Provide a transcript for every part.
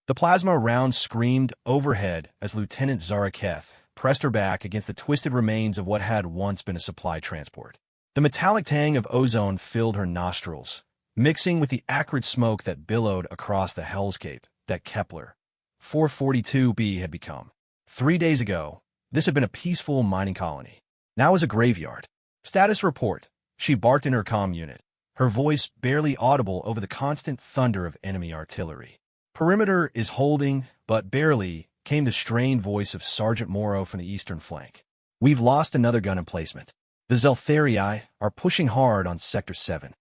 The plasma round screamed overhead as Lieutenant Zara Keth pressed her back against the twisted remains of what had once been a supply transport. The metallic tang of ozone filled her nostrils, mixing with the acrid smoke that billowed across the hellscape that Kepler 442b had become. 3 days ago, this had been a peaceful mining colony. Now it was a graveyard. Status report, she barked in her comm unit, her voice barely audible over the constant thunder of enemy artillery. Perimeter is holding, but barely, came the strained voice of Sergeant Morrow from the eastern flank. We've lost another gun emplacement. The Zeltharii are pushing hard on Sector 7.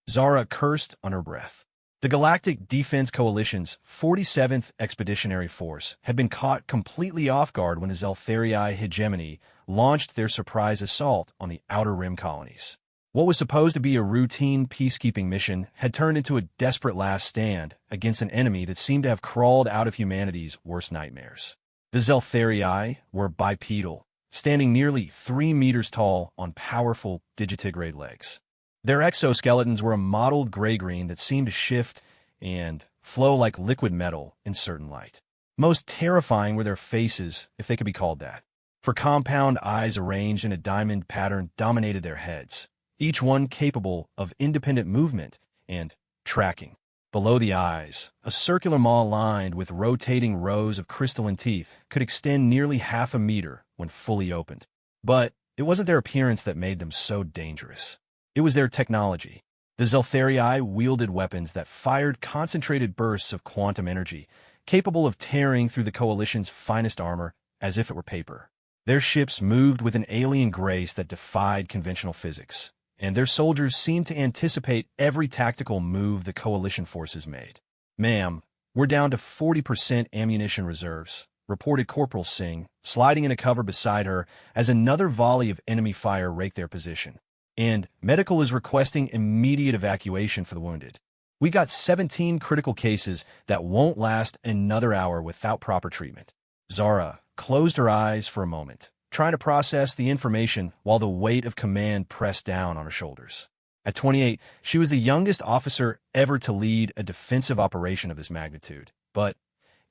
Zara cursed on her breath. The Galactic Defense Coalition's 47th Expeditionary Force had been caught completely off guard when the Zeltharii hegemony launched their surprise assault on the Outer Rim colonies. What was supposed to be a routine peacekeeping mission had turned into a desperate last stand against an enemy that seemed to have crawled out of humanity's worst nightmares. The Zeltharii were bipedal, standing nearly 3 meters tall on powerful digitigrade legs. Their exoskeletons were a mottled gray-green that seemed to shift and flow like liquid metal in certain light. Most terrifying were their faces, if they could be called that, for compound eyes arranged in a diamond pattern dominated their heads, each one capable of independent movement and tracking. Below the eyes, a circular maw lined with rotating rows of crystalline teeth could extend nearly half a meter when fully opened. But it wasn't their appearance that made them so dangerous. It was their technology. The Zeltharii wielded weapons that fired concentrated bursts of quantum energy, capable of tearing through the Coalition's finest armor as if it were paper. Their ships moved with an alien grace that defied conventional physics, and their soldiers seemed to anticipate every tactical move the Coalition forces made. "Ma'am, we're down to 40% ammunition reserves," reported Corporal Singh, sliding into cover beside her as another volley of enemy fire raked their position. "And medical is requesting immediate evacuation for the wounded. We got 17 critical cases that won't last another hour without proper treatment." Zara closed her eyes for a moment, trying to process the information while the weight of command pressed down on her shoulders. At 28, she was the youngest officer ever to lead a defensive operation of this magnitude, but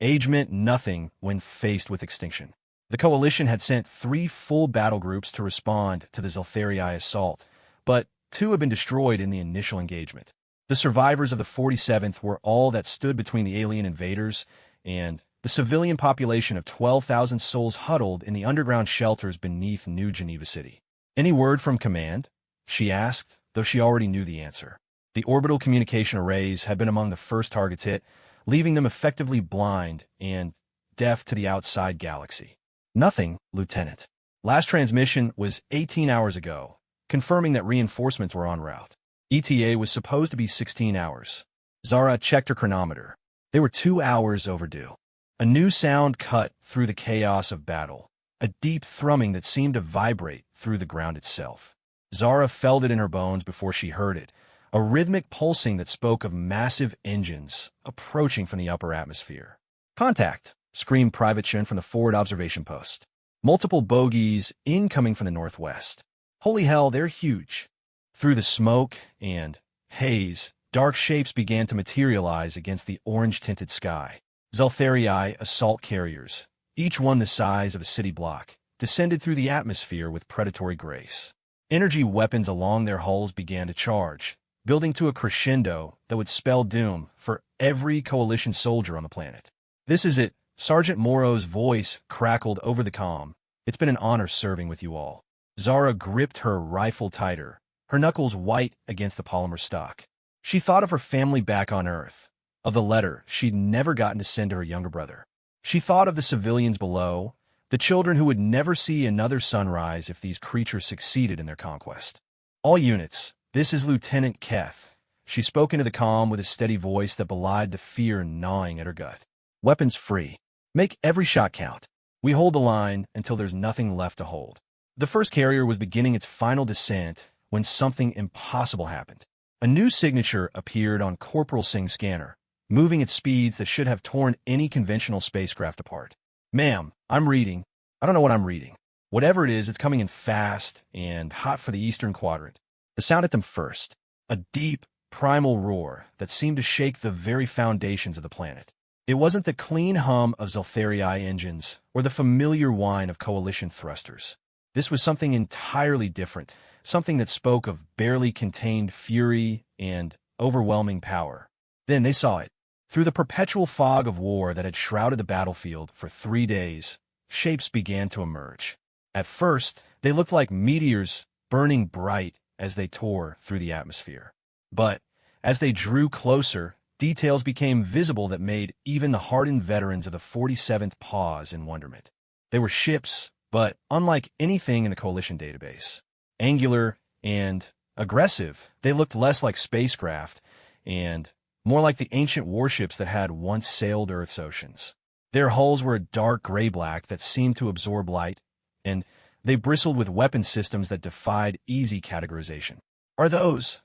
age meant nothing when faced with extinction. The Coalition had sent 3 full battle groups to respond to the Zeltharii assault, but 2 had been destroyed in the initial engagement. The survivors of the 47th were all that stood between the alien invaders and the civilian population of 12,000 souls huddled in the underground shelters beneath New Geneva City. "Any word from command?" she asked, though she already knew the answer. The orbital communication arrays had been among the first targets hit, leaving them effectively blind and deaf to the outside galaxy. "Nothing, Lieutenant. Last transmission was 18 hours ago, confirming that reinforcements were en route. ETA was supposed to be 16 hours. Zara checked her chronometer. They were 2 hours overdue. A new sound cut through the chaos of battle, a deep thrumming that seemed to vibrate through the ground itself. Zara felt it in her bones before she heard it, a rhythmic pulsing that spoke of massive engines approaching from the upper atmosphere. "Contact!" screamed Private Chen from the forward observation post. "Multiple bogies incoming from the northwest. Holy hell, they're huge." Through the smoke and haze, dark shapes began to materialize against the orange-tinted sky. Zeltharii assault carriers, each one the size of a city block, descended through the atmosphere with predatory grace. Energy weapons along their hulls began to charge, building to a crescendo that would spell doom for every Coalition soldier on the planet. "This is it," Sergeant Morrow's voice crackled over the comm. "It's been an honor serving with you all." Zara gripped her rifle tighter, her knuckles white against the polymer stock. She thought of her family back on Earth, of the letter she'd never gotten to send to her younger brother. She thought of the civilians below, the children who would never see another sunrise if these creatures succeeded in their conquest. "All units, this is Lieutenant Keth." She spoke into the comm with a steady voice that belied the fear gnawing at her gut. "Weapons free. Make every shot count. We hold the line until there's nothing left to hold." The first carrier was beginning its final descent when something impossible happened. A new signature appeared on Corporal Singh's scanner, moving at speeds that should have torn any conventional spacecraft apart. "Ma'am, I'm reading. I don't know what I'm reading. Whatever it is, it's coming in fast and hot for the eastern quadrant." The sound hit them first, a deep, primal roar that seemed to shake the very foundations of the planet. It wasn't the clean hum of Zoltherii engines or the familiar whine of Coalition thrusters. This was something entirely different, something that spoke of barely contained fury and overwhelming power. Then they saw it. Through the perpetual fog of war that had shrouded the battlefield for 3 days, shapes began to emerge. At first, they looked like meteors burning bright as they tore through the atmosphere. But as they drew closer, details became visible that made even the hardened veterans of the 47th pause in wonderment. They were ships, but unlike anything in the Coalition database. Angular and aggressive, they looked less like spacecraft and more like the ancient warships that had once sailed Earth's oceans. Their hulls were a dark gray-black that seemed to absorb light, and they bristled with weapon systems that defied easy categorization. Are those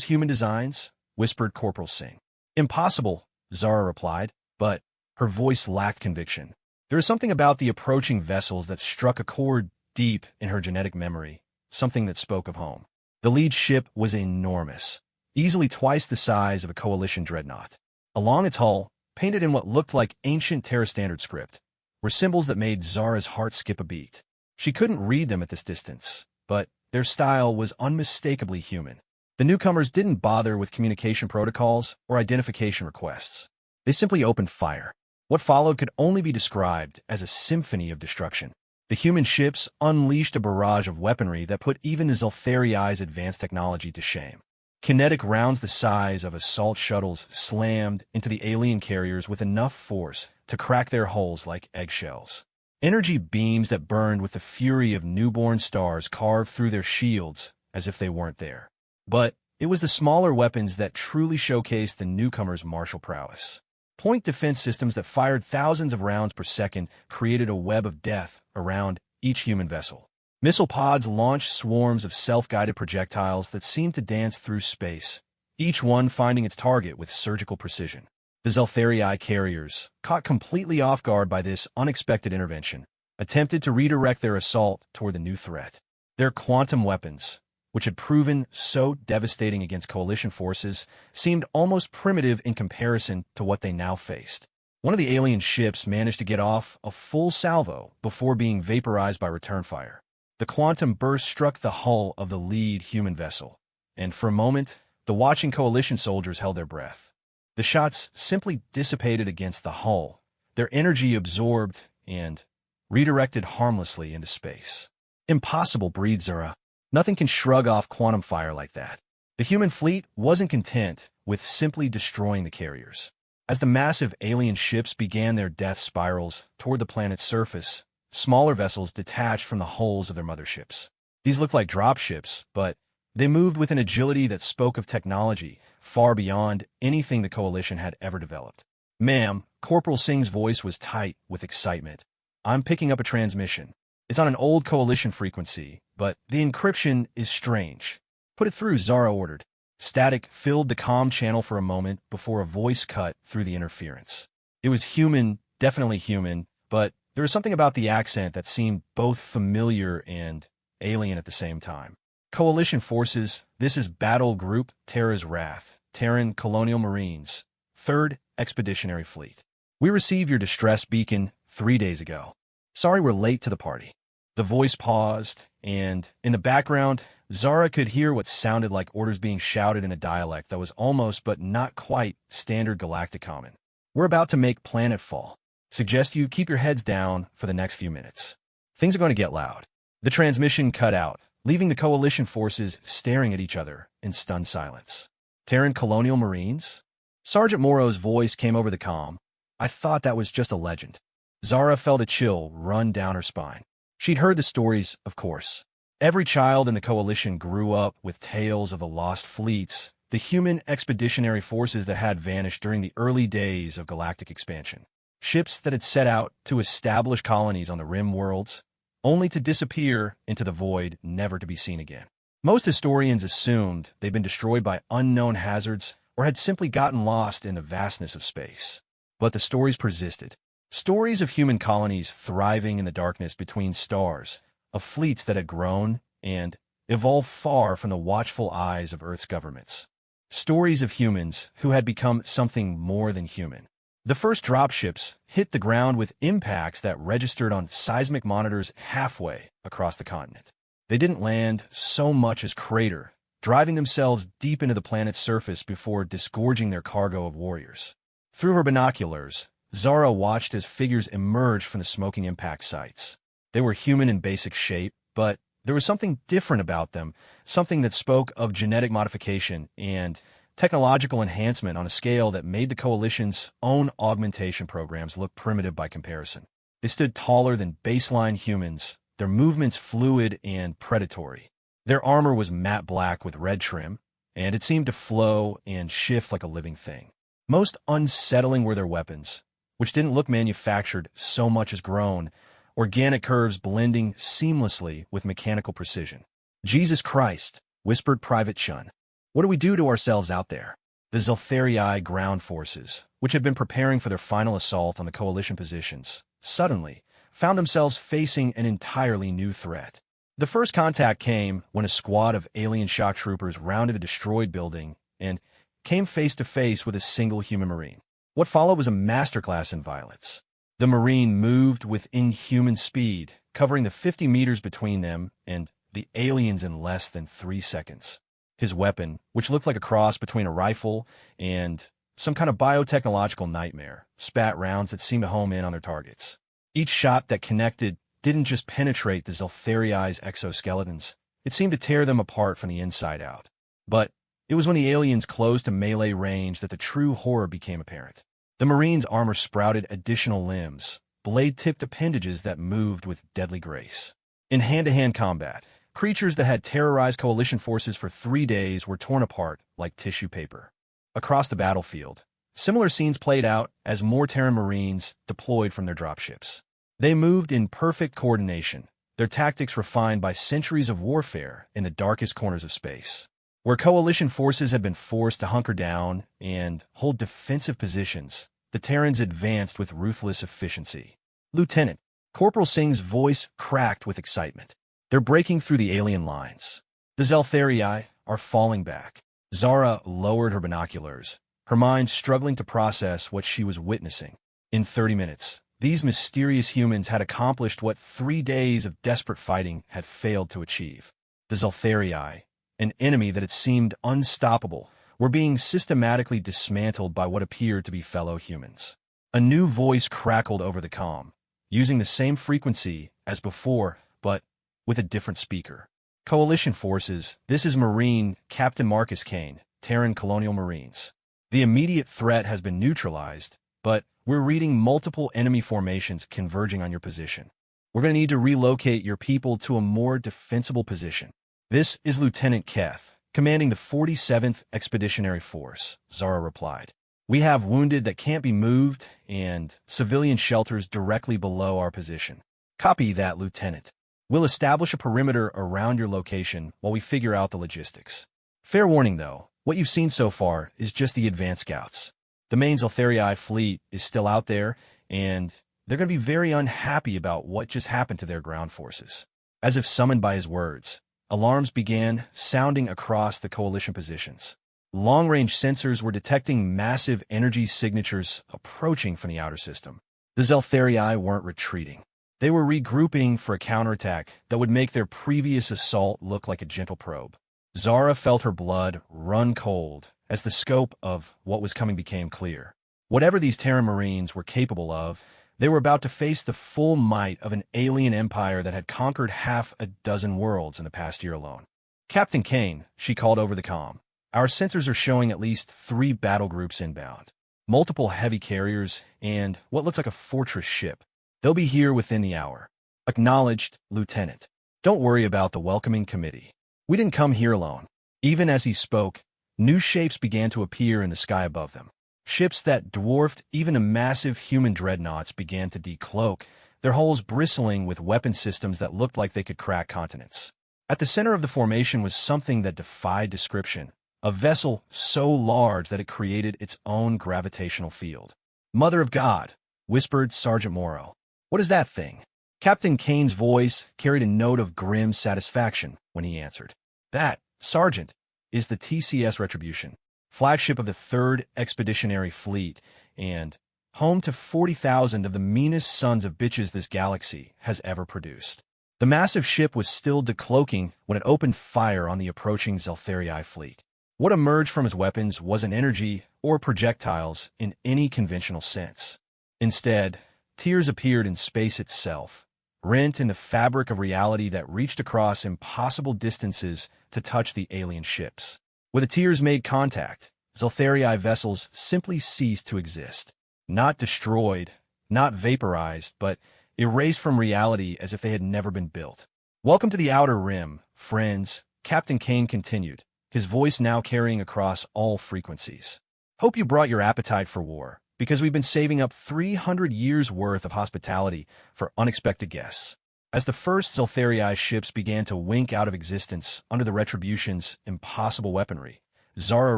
human designs?" whispered Corporal Singh. "Impossible," Zara replied, but her voice lacked conviction. There was something about the approaching vessels that struck a chord deep in her genetic memory, something that spoke of home. The lead ship was enormous, easily twice the size of a Coalition dreadnought. Along its hull, painted in what looked like ancient Terra Standard script, were symbols that made Zara's heart skip a beat. She couldn't read them at this distance, but their style was unmistakably human. The newcomers didn't bother with communication protocols or identification requests. They simply opened fire. What followed could only be described as a symphony of destruction. The human ships unleashed a barrage of weaponry that put even the Zoltherii's advanced technology to shame. Kinetic rounds the size of assault shuttles slammed into the alien carriers with enough force to crack their hulls like eggshells. Energy beams that burned with the fury of newborn stars carved through their shields as if they weren't there. But it was the smaller weapons that truly showcased the newcomers' martial prowess. Point defense systems that fired thousands of rounds per second created a web of death around each human vessel. Missile pods launched swarms of self-guided projectiles that seemed to dance through space, each one finding its target with surgical precision. The Zoltherii carriers, caught completely off guard by this unexpected intervention, attempted to redirect their assault toward the new threat. Their quantum weapons, which had proven so devastating against Coalition forces, seemed almost primitive in comparison to what they now faced. One of the alien ships managed to get off a full salvo before being vaporized by return fire. The quantum burst struck the hull of the lead human vessel, and for a moment, the watching Coalition soldiers held their breath. The shots simply dissipated against the hull, their energy absorbed and redirected harmlessly into space. "Impossible," breathed Zara. "Nothing can shrug off quantum fire like that." The human fleet wasn't content with simply destroying the carriers. As the massive alien ships began their death spirals toward the planet's surface, smaller vessels detached from the hulls of their motherships. These looked like dropships, but they moved with an agility that spoke of technology far beyond anything the Coalition had ever developed. "Ma'am," Corporal Singh's voice was tight with excitement. "I'm picking up a transmission. It's on an old Coalition frequency, but the encryption is strange." "Put it through," Zara ordered. Static filled the comm channel for a moment before a voice cut through the interference. It was human, definitely human, but there was something about the accent that seemed both familiar and alien at the same time. "Coalition forces, this is Battle Group Terra's Wrath, Terran Colonial Marines, 3rd Expeditionary Fleet. We received your distress beacon 3 days ago. Sorry we're late to the party." The voice paused, and in the background, Zara could hear what sounded like orders being shouted in a dialect that was almost but not quite standard galactic common. "We're about to make planetfall. Suggest you keep your heads down for the next few minutes. Things are going to get loud." The transmission cut out, leaving the Coalition forces staring at each other in stunned silence. "Terran Colonial Marines?" Sergeant Morrow's voice came over the comm. "I thought that was just a legend." Zara felt a chill run down her spine. She'd heard the stories, of course. Every child in the Coalition grew up with tales of the lost fleets, the human expeditionary forces that had vanished during the early days of galactic expansion. Ships that had set out to establish colonies on the rim worlds, only to disappear into the void, never to be seen again. Most historians assumed they'd been destroyed by unknown hazards or had simply gotten lost in the vastness of space. But the stories persisted. Stories of human colonies thriving in the darkness between stars, of fleets that had grown and evolved far from the watchful eyes of Earth's governments. Stories of humans who had become something more than human. The first dropships hit the ground with impacts that registered on seismic monitors halfway across the continent. They didn't land so much as crater, driving themselves deep into the planet's surface before disgorging their cargo of warriors. Through her binoculars, Zara watched as figures emerged from the smoking impact sites. They were human in basic shape, but there was something different about them, something that spoke of genetic modification and technological enhancement on a scale that made the Coalition's own augmentation programs look primitive by comparison. They stood taller than baseline humans, their movements fluid and predatory. Their armor was matte black with red trim, and it seemed to flow and shift like a living thing. Most unsettling were their weapons, which didn't look manufactured so much as grown, organic curves blending seamlessly with mechanical precision. "Jesus Christ," whispered Private Chun. "What do we do to ourselves out there?" The Zeltharii ground forces, which had been preparing for their final assault on the Coalition positions, suddenly found themselves facing an entirely new threat. The first contact came when a squad of alien shock troopers rounded a destroyed building and came face to face with a single human Marine. What followed was a masterclass in violence. The Marine moved with inhuman speed, covering the 50 meters between them and the aliens in less than 3 seconds. His weapon, which looked like a cross between a rifle and some kind of biotechnological nightmare, spat rounds that seemed to home in on their targets. Each shot that connected didn't just penetrate the Zeltharii's exoskeletons, it seemed to tear them apart from the inside out. But it was when the aliens closed to melee range that the true horror became apparent. The Marines' armor sprouted additional limbs, blade-tipped appendages that moved with deadly grace. In hand-to-hand combat, creatures that had terrorized Coalition forces for 3 days were torn apart like tissue paper. Across the battlefield, similar scenes played out as more Terran Marines deployed from their dropships. They moved in perfect coordination, their tactics refined by centuries of warfare in the darkest corners of space. Where Coalition forces had been forced to hunker down and hold defensive positions, the Terrans advanced with ruthless efficiency. "Lieutenant," Corporal Singh's voice cracked with excitement. "They're breaking through the alien lines. The Zeltharii are falling back." Zara lowered her binoculars, her mind struggling to process what she was witnessing. In 30 minutes, these mysterious humans had accomplished what 3 days of desperate fighting had failed to achieve. The Zeltharii, an enemy that had seemed unstoppable, were being systematically dismantled by what appeared to be fellow humans. A new voice crackled over the comm, using the same frequency as before, but with a different speaker. "Coalition forces, this is Marine Captain Marcus Kane, Terran Colonial Marines. The immediate threat has been neutralized, but we're reading multiple enemy formations converging on your position. We're going to need to relocate your people to a more defensible position." "This is Lieutenant Keth, commanding the 47th Expeditionary Force," Zara replied. "We have wounded that can't be moved and civilian shelters directly below our position." "Copy that, Lieutenant. We'll establish a perimeter around your location while we figure out the logistics. Fair warning, though, what you've seen so far is just the advanced scouts. The main Zeltharii fleet is still out there, and they're going to be very unhappy about what just happened to their ground forces." As if summoned by his words, alarms began sounding across the Coalition positions. Long-range sensors were detecting massive energy signatures approaching from the outer system. The Zeltharii weren't retreating. They were regrouping for a counterattack that would make their previous assault look like a gentle probe. Zara felt her blood run cold as the scope of what was coming became clear. Whatever these Terran Marines were capable of, they were about to face the full might of an alien empire that had conquered half a dozen worlds in the past year alone. "Captain Kane," she called over the comm, "our sensors are showing at least 3 battle groups inbound. Multiple heavy carriers and what looks like a fortress ship. They'll be here within the hour." "Acknowledged, Lieutenant. Don't worry about the welcoming committee. We didn't come here alone." Even as he spoke, new shapes began to appear in the sky above them. Ships that dwarfed even the massive human dreadnoughts began to decloak, their hulls bristling with weapon systems that looked like they could crack continents. At the center of the formation was something that defied description, a vessel so large that it created its own gravitational field. "Mother of God," whispered Sergeant Morrow. "What is that thing?" Captain Kane's voice carried a note of grim satisfaction when he answered. "That, Sergeant, is the TCS Retribution, flagship of the 3rd Expeditionary Fleet, and home to 40,000 of the meanest sons of bitches this galaxy has ever produced. The massive ship was still decloaking when it opened fire on the approaching Zeltharii fleet. What emerged from its weapons wasn't energy or projectiles in any conventional sense. Instead, tears appeared in space itself, rent in the fabric of reality that reached across impossible distances to touch the alien ships. When the tears made contact, Zeltharii vessels simply ceased to exist. Not destroyed, not vaporized, but erased from reality as if they had never been built. "Welcome to the Outer Rim, friends," Captain Kane continued, his voice now carrying across all frequencies. "Hope you brought your appetite for war, because we've been saving up 300 years' worth of hospitality for unexpected guests." As the first Zeltharii ships began to wink out of existence under the Retribution's impossible weaponry, Zara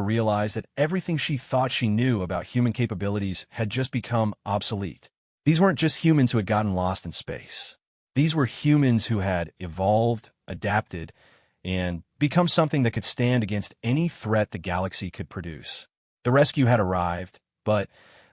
realized that everything she thought she knew about human capabilities had just become obsolete. These weren't just humans who had gotten lost in space. These were humans who had evolved, adapted, and become something that could stand against any threat the galaxy could produce. The rescue had arrived, but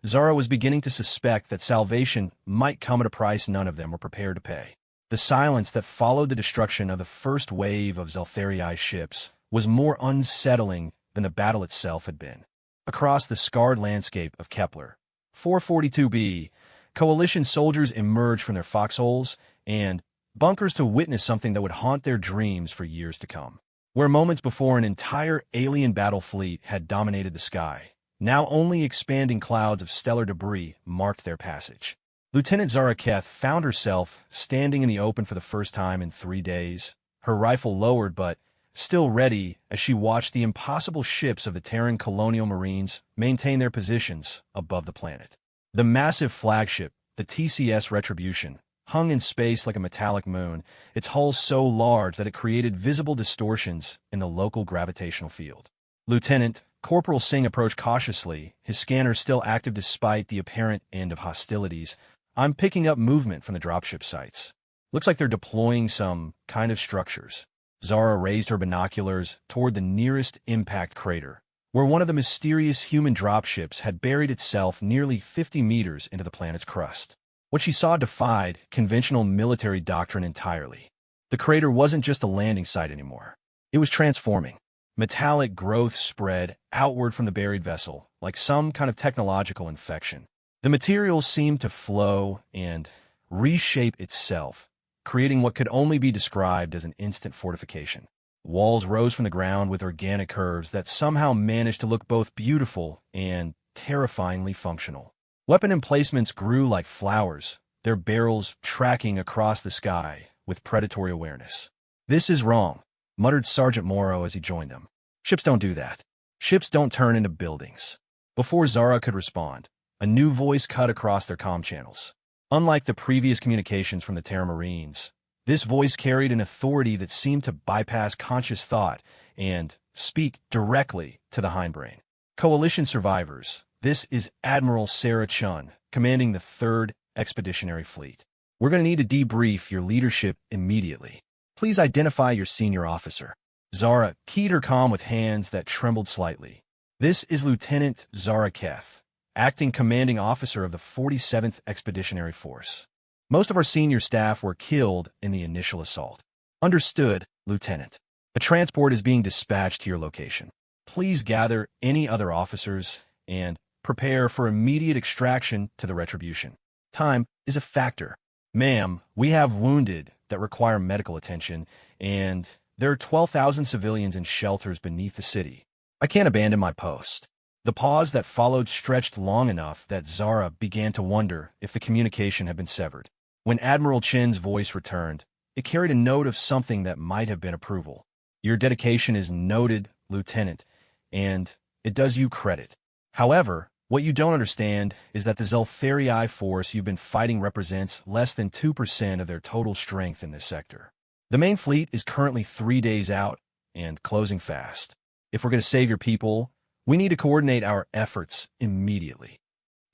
Zara was beginning to suspect that salvation might come at a price none of them were prepared to pay. The silence that followed the destruction of the first wave of Zeltharii ships was more unsettling than the battle itself had been. Across the scarred landscape of Kepler 442b, Coalition soldiers emerged from their foxholes and bunkers to witness something that would haunt their dreams for years to come. Where moments before an entire alien battle fleet had dominated the sky, now only expanding clouds of stellar debris marked their passage. Lieutenant Zara Keth found herself standing in the open for the first time in 3 days, her rifle lowered but still ready as she watched the impossible ships of the Terran colonial marines maintain their positions above the planet. The massive flagship, the TCS Retribution, hung in space like a metallic moon, its hull so large that it created visible distortions in the local gravitational field. Lieutenant Corporal Singh approached cautiously, his scanner still active despite the apparent end of hostilities. "I'm picking up movement from the dropship sites. Looks like they're deploying some kind of structures." Zara raised her binoculars toward the nearest impact crater, where one of the mysterious human dropships had buried itself nearly 50 meters into the planet's crust. What she saw defied conventional military doctrine entirely. The crater wasn't just a landing site anymore. It was transforming. Metallic growth spread outward from the buried vessel, like some kind of technological infection. The material seemed to flow and reshape itself, creating what could only be described as an instant fortification. Walls rose from the ground with organic curves that somehow managed to look both beautiful and terrifyingly functional. Weapon emplacements grew like flowers, their barrels tracking across the sky with predatory awareness. "This is wrong," muttered Sergeant Morrow as he joined them. "Ships don't do that. Ships don't turn into buildings." Before Zara could respond, a new voice cut across their comm channels. Unlike the previous communications from the Terran Marines, this voice carried an authority that seemed to bypass conscious thought and speak directly to the hindbrain. "Coalition survivors, this is Admiral Sarah Chun, commanding the 3rd Expeditionary Fleet. We're going to need to debrief your leadership immediately. Please identify your senior officer." Zara keyed her comm with hands that trembled slightly. "This is Lieutenant Zara Keth, acting commanding officer of the 47th Expeditionary Force. Most of our senior staff were killed in the initial assault." "Understood, Lieutenant. A transport is being dispatched to your location. Please gather any other officers and prepare for immediate extraction to the Retribution. Time is a factor. Ma'am, we have wounded that require medical attention, and there are 12,000 civilians in shelters beneath the city. I can't abandon my post." The pause that followed stretched long enough that Zara began to wonder if the communication had been severed. When Admiral Chin's voice returned, it carried a note of something that might have been approval. "Your dedication is noted, Lieutenant, and it does you credit. However, what you don't understand is that the Zeltharii force you've been fighting represents less than 2% of their total strength in this sector. The main fleet is currently 3 days out and closing fast. If we're going to save your people, we need to coordinate our efforts immediately."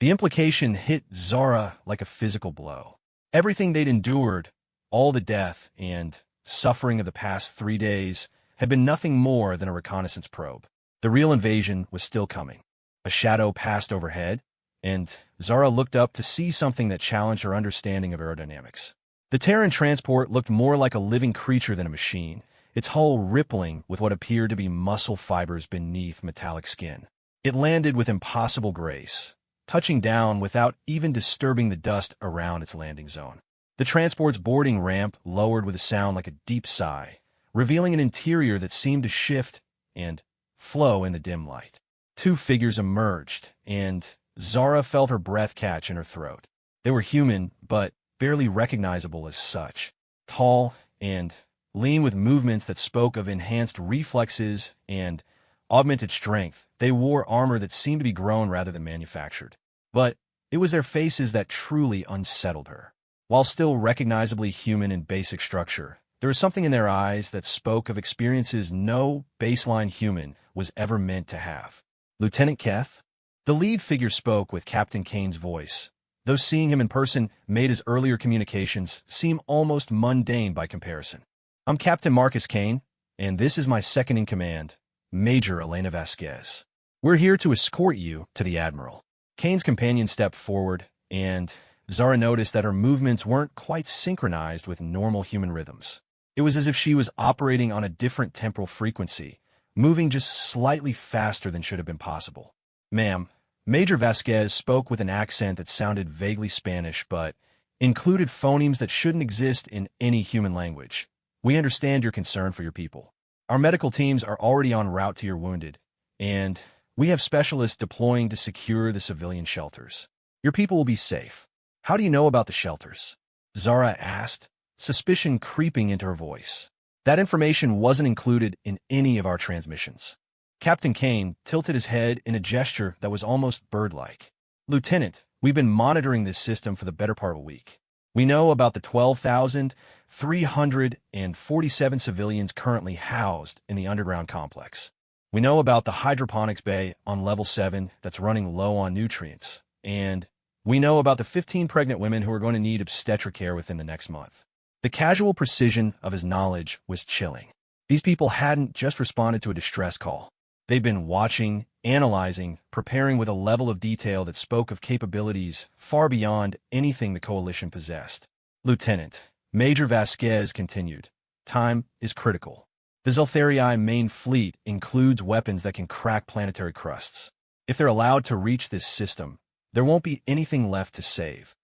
The implication hit Zara like a physical blow. Everything they'd endured, all the death and suffering of the past 3 days, had been nothing more than a reconnaissance probe. The real invasion was still coming. A shadow passed overhead, and Zara looked up to see something that challenged her understanding of aerodynamics. The Terran transport looked more like a living creature than a machine, its hull rippling with what appeared to be muscle fibers beneath metallic skin. It landed with impossible grace, touching down without even disturbing the dust around its landing zone. The transport's boarding ramp lowered with a sound like a deep sigh, revealing an interior that seemed to shift and flow in the dim light. Two figures emerged, and Zara felt her breath catch in her throat. They were human, but barely recognizable as such. Tall and lean with movements that spoke of enhanced reflexes and augmented strength, they wore armor that seemed to be grown rather than manufactured. But it was their faces that truly unsettled her. While still recognizably human in basic structure, there was something in their eyes that spoke of experiences no baseline human was ever meant to have. Lieutenant Keth? The lead figure spoke with Captain Kane's voice, though seeing him in person made his earlier communications seem almost mundane by comparison. I'm Captain Marcus Kane, and this is my second-in-command, Major Elena Vasquez. We're here to escort you to the Admiral. Kane's companion stepped forward, and Zara noticed that her movements weren't quite synchronized with normal human rhythms. It was as if she was operating on a different temporal frequency, moving just slightly faster than should have been possible. Ma'am, Major Vasquez spoke with an accent that sounded vaguely Spanish but included phonemes that shouldn't exist in any human language. We understand your concern for your people. Our medical teams are already en route to your wounded, and we have specialists deploying to secure the civilian shelters. Your people will be safe. How do you know about the shelters? Zara asked, suspicion creeping into her voice. That information wasn't included in any of our transmissions. Captain Kane tilted his head in a gesture that was almost bird-like. Lieutenant, we've been monitoring this system for the better part of a week. We know about the 12,347 civilians currently housed in the underground complex. We know about the hydroponics bay on level 7 that's running low on nutrients. And we know about the 15 pregnant women who are going to need obstetric care within the next month. The casual precision of his knowledge was chilling. These people hadn't just responded to a distress call. They'd been watching, analyzing, preparing with a level of detail that spoke of capabilities far beyond anything the Coalition possessed. Lieutenant, Major Vasquez continued, time is critical. The Zeltharii main fleet includes weapons that can crack planetary crusts. If they're allowed to reach this system, there won't be anything left to save.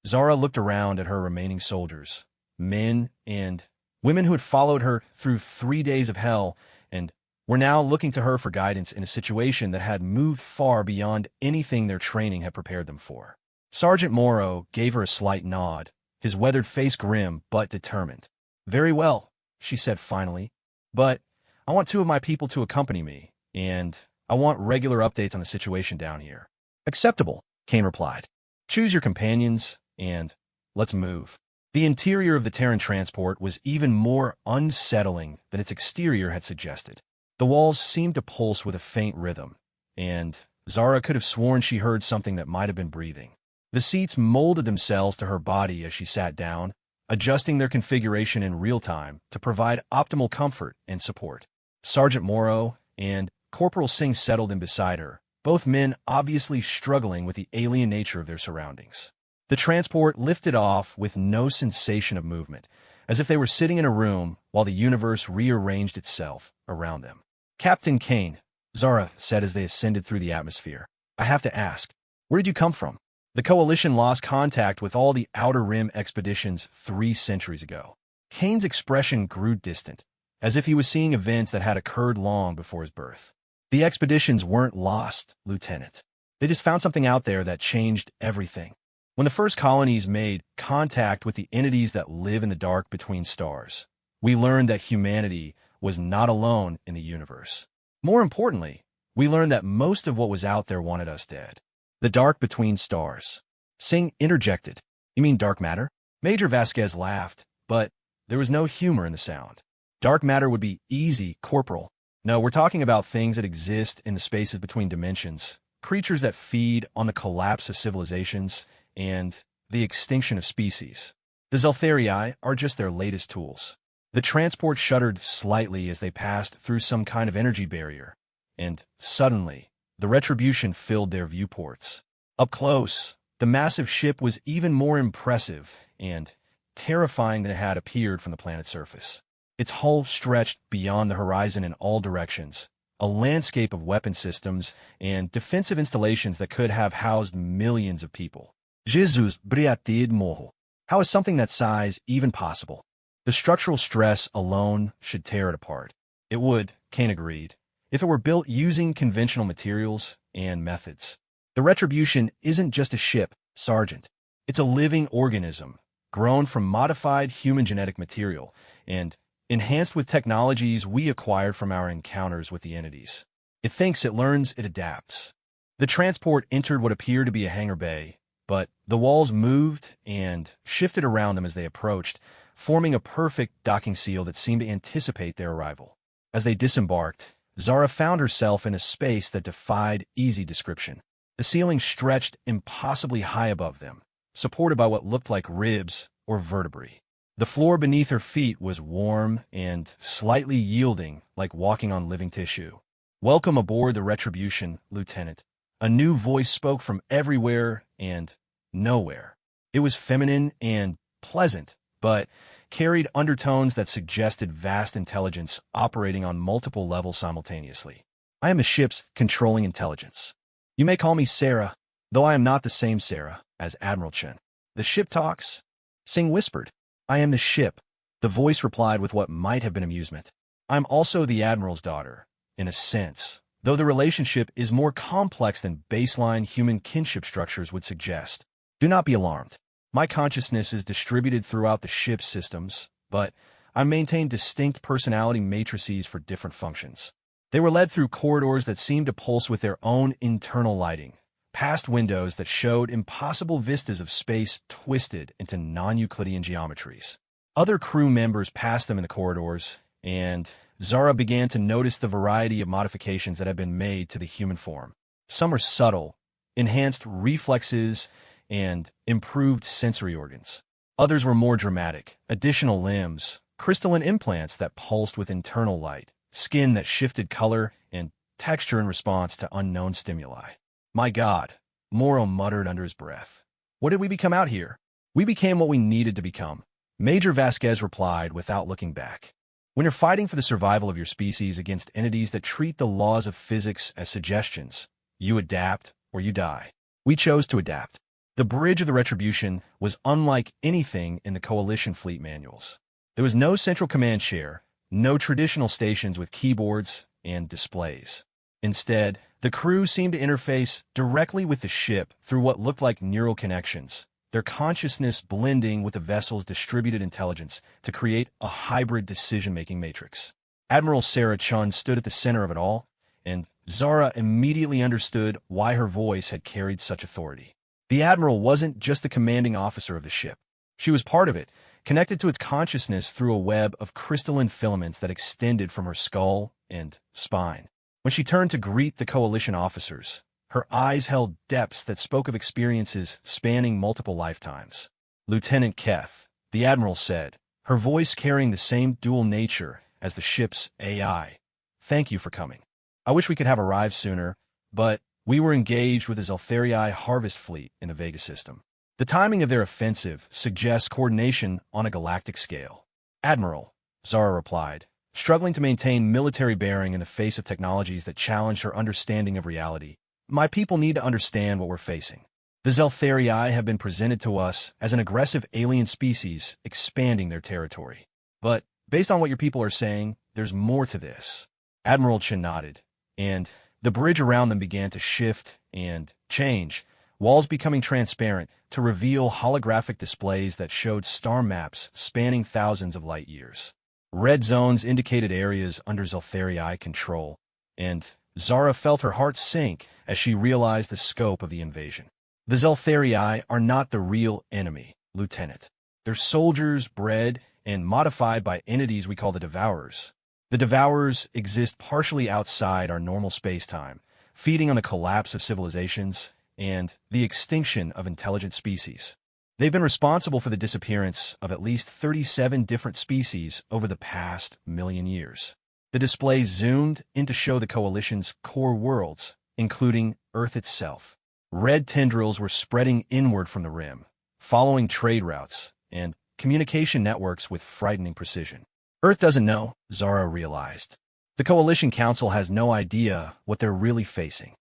Zara looked around at her remaining soldiers, men and women who had followed her through 3 days of hell and were now looking to her for guidance in a situation that had moved far beyond anything their training had prepared them for. Sergeant Morrow gave her a slight nod, his weathered face grim but determined. Very well, she said finally, but I want 2 of my people to accompany me, and I want regular updates on the situation down here. Acceptable, Kane replied. Choose your companions, and let's move. The interior of the Terran transport was even more unsettling than its exterior had suggested. The walls seemed to pulse with a faint rhythm, and Zara could have sworn she heard something that might have been breathing. The seats molded themselves to her body as she sat down, adjusting their configuration in real time to provide optimal comfort and support. Sergeant Morrow and Corporal Singh settled in beside her, both men obviously struggling with the alien nature of their surroundings. The transport lifted off with no sensation of movement, as if they were sitting in a room while the universe rearranged itself around them. Captain Kane, Zara said as they ascended through the atmosphere, I have to ask, where did you come from? The Coalition lost contact with all the Outer Rim expeditions 3 centuries ago. Kane's expression grew distant, as if he was seeing events that had occurred long before his birth. The expeditions weren't lost, Lieutenant. They just found something out there that changed everything. When the first colonies made contact with the entities that live in the dark between stars, we learned that humanity was not alone in the universe. More importantly, we learned that most of what was out there wanted us dead. The dark between stars. Singh interjected. You mean dark matter? Major Vasquez laughed, but there was no humor in the sound. Dark matter would be easy, Corporal. No, we're talking about things that exist in the spaces between dimensions, creatures that feed on the collapse of civilizations and the extinction of species. The Zeltharii are just their latest tools. The transport shuddered slightly as they passed through some kind of energy barrier, and suddenly, the retribution filled their viewports. Up close, the massive ship was even more impressive and terrifying than it had appeared from the planet's surface. Its hull stretched beyond the horizon in all directions, a landscape of weapon systems and defensive installations that could have housed millions of people. Jesus briatid moho. How is something that size even possible? The structural stress alone should tear it apart. It would, Kane agreed, if it were built using conventional materials and methods. The Retribution isn't just a ship, Sergeant. It's a living organism, grown from modified human genetic material and enhanced with technologies we acquired from our encounters with the entities. It thinks, it learns, it adapts. The transport entered what appeared to be a hangar bay, but the walls moved and shifted around them as they approached, forming a perfect docking seal that seemed to anticipate their arrival. As they disembarked, Zara found herself in a space that defied easy description. The ceiling stretched impossibly high above them, supported by what looked like ribs or vertebrae. The floor beneath her feet was warm and slightly yielding, like walking on living tissue. "Welcome aboard the Retribution, Lieutenant." A new voice spoke from everywhere and nowhere. It was feminine and pleasant, but carried undertones that suggested vast intelligence operating on multiple levels simultaneously. "I am the ship's controlling intelligence. You may call me Sarah, though I am not the same Sarah as Admiral Chen." "The ship talks?" Singh whispered. "I am the ship," the voice replied with what might have been amusement. "I'm also the Admiral's daughter, in a sense, though the relationship is more complex than baseline human kinship structures would suggest. Do not be alarmed. My consciousness is distributed throughout the ship's systems, but I maintain distinct personality matrices for different functions." They were led through corridors that seemed to pulse with their own internal lighting, past windows that showed impossible vistas of space twisted into non-Euclidean geometries. Other crew members passed them in the corridors, and Zara began to notice the variety of modifications that had been made to the human form. Some were subtle, enhanced reflexes, and improved sensory organs. Others were more dramatic, additional limbs, crystalline implants that pulsed with internal light, skin that shifted color and texture in response to unknown stimuli. "My God," Morrow muttered under his breath. "What did we become out here?" "We became what we needed to become," Major Vasquez replied without looking back. "When you're fighting for the survival of your species against entities that treat the laws of physics as suggestions, you adapt or you die. We chose to adapt." The bridge of the Retribution was unlike anything in the Coalition fleet manuals. There was no central command chair, no traditional stations with keyboards and displays. Instead, the crew seemed to interface directly with the ship through what looked like neural connections, their consciousness blending with the vessel's distributed intelligence to create a hybrid decision-making matrix. Admiral Sarah Chun stood at the center of it all, and Zara immediately understood why her voice had carried such authority. The Admiral wasn't just the commanding officer of the ship. She was part of it, connected to its consciousness through a web of crystalline filaments that extended from her skull and spine. When she turned to greet the Coalition officers, her eyes held depths that spoke of experiences spanning multiple lifetimes. "Lieutenant Keth," the Admiral said, her voice carrying the same dual nature as the ship's AI. "Thank you for coming. I wish we could have arrived sooner, but we were engaged with the Zeltharii harvest fleet in the Vega system. The timing of their offensive suggests coordination on a galactic scale." "Admiral," Zara replied, struggling to maintain military bearing in the face of technologies that challenged her understanding of reality. "My people need to understand what we're facing. The Zeltharii have been presented to us as an aggressive alien species expanding their territory. But based on what your people are saying, there's more to this." Admiral Chen nodded, and the bridge around them began to shift and change, walls becoming transparent to reveal holographic displays that showed star maps spanning thousands of light years. Red zones indicated areas under Zeltharii control, and Zara felt her heart sink as she realized the scope of the invasion. "The Zeltharii are not the real enemy, Lieutenant. They're soldiers bred and modified by entities we call the Devourers. The Devourers exist partially outside our normal space-time, feeding on the collapse of civilizations and the extinction of intelligent species. They've been responsible for the disappearance of at least 37 different species over the past million years." The display zoomed in to show the Coalition's core worlds, including Earth itself. Red tendrils were spreading inward from the rim, following trade routes and communication networks with frightening precision. Earth doesn't know, Zara realized. The Coalition Council has no idea what they're really facing.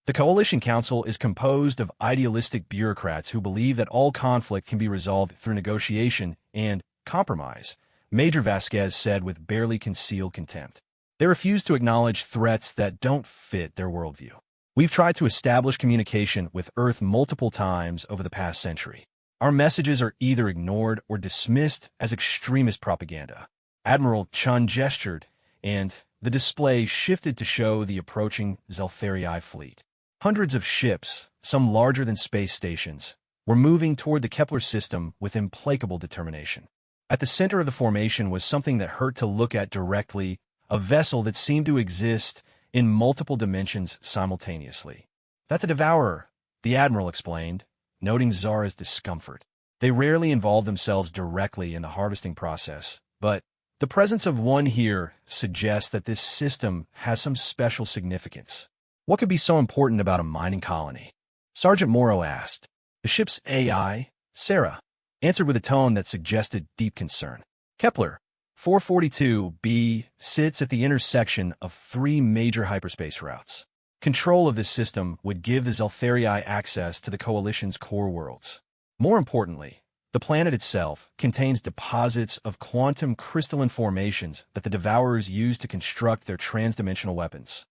The Coalition Council is composed of idealistic bureaucrats who believe that all conflict can be resolved through negotiation and compromise, Major Vasquez said with barely concealed contempt. They refuse to acknowledge threats that don't fit their worldview. We've tried to establish communication with Earth multiple times over the past century. Our messages are either ignored or dismissed as extremist propaganda. Admiral Chun gestured, and the display shifted to show the approaching Zeltharii fleet. Hundreds of ships, some larger than space stations, were moving toward the Kepler system with implacable determination. At the center of the formation was something that hurt to look at directly, a vessel that seemed to exist in multiple dimensions simultaneously. That's a devourer, the Admiral explained, noting Zara's discomfort. They rarely involve themselves directly in the harvesting process, but the presence of one here suggests that this system has some special significance. What could be so important about a mining colony? Sergeant Morrow asked. The ship's AI, Sarah, answered with a tone that suggested deep concern. Kepler 442b sits at the intersection of three major hyperspace routes. Control of this system would give the Zeltharii access to the Coalition's core worlds. More importantly, the planet itself contains deposits of quantum crystalline formations that the Devourers use to construct their transdimensional weapons.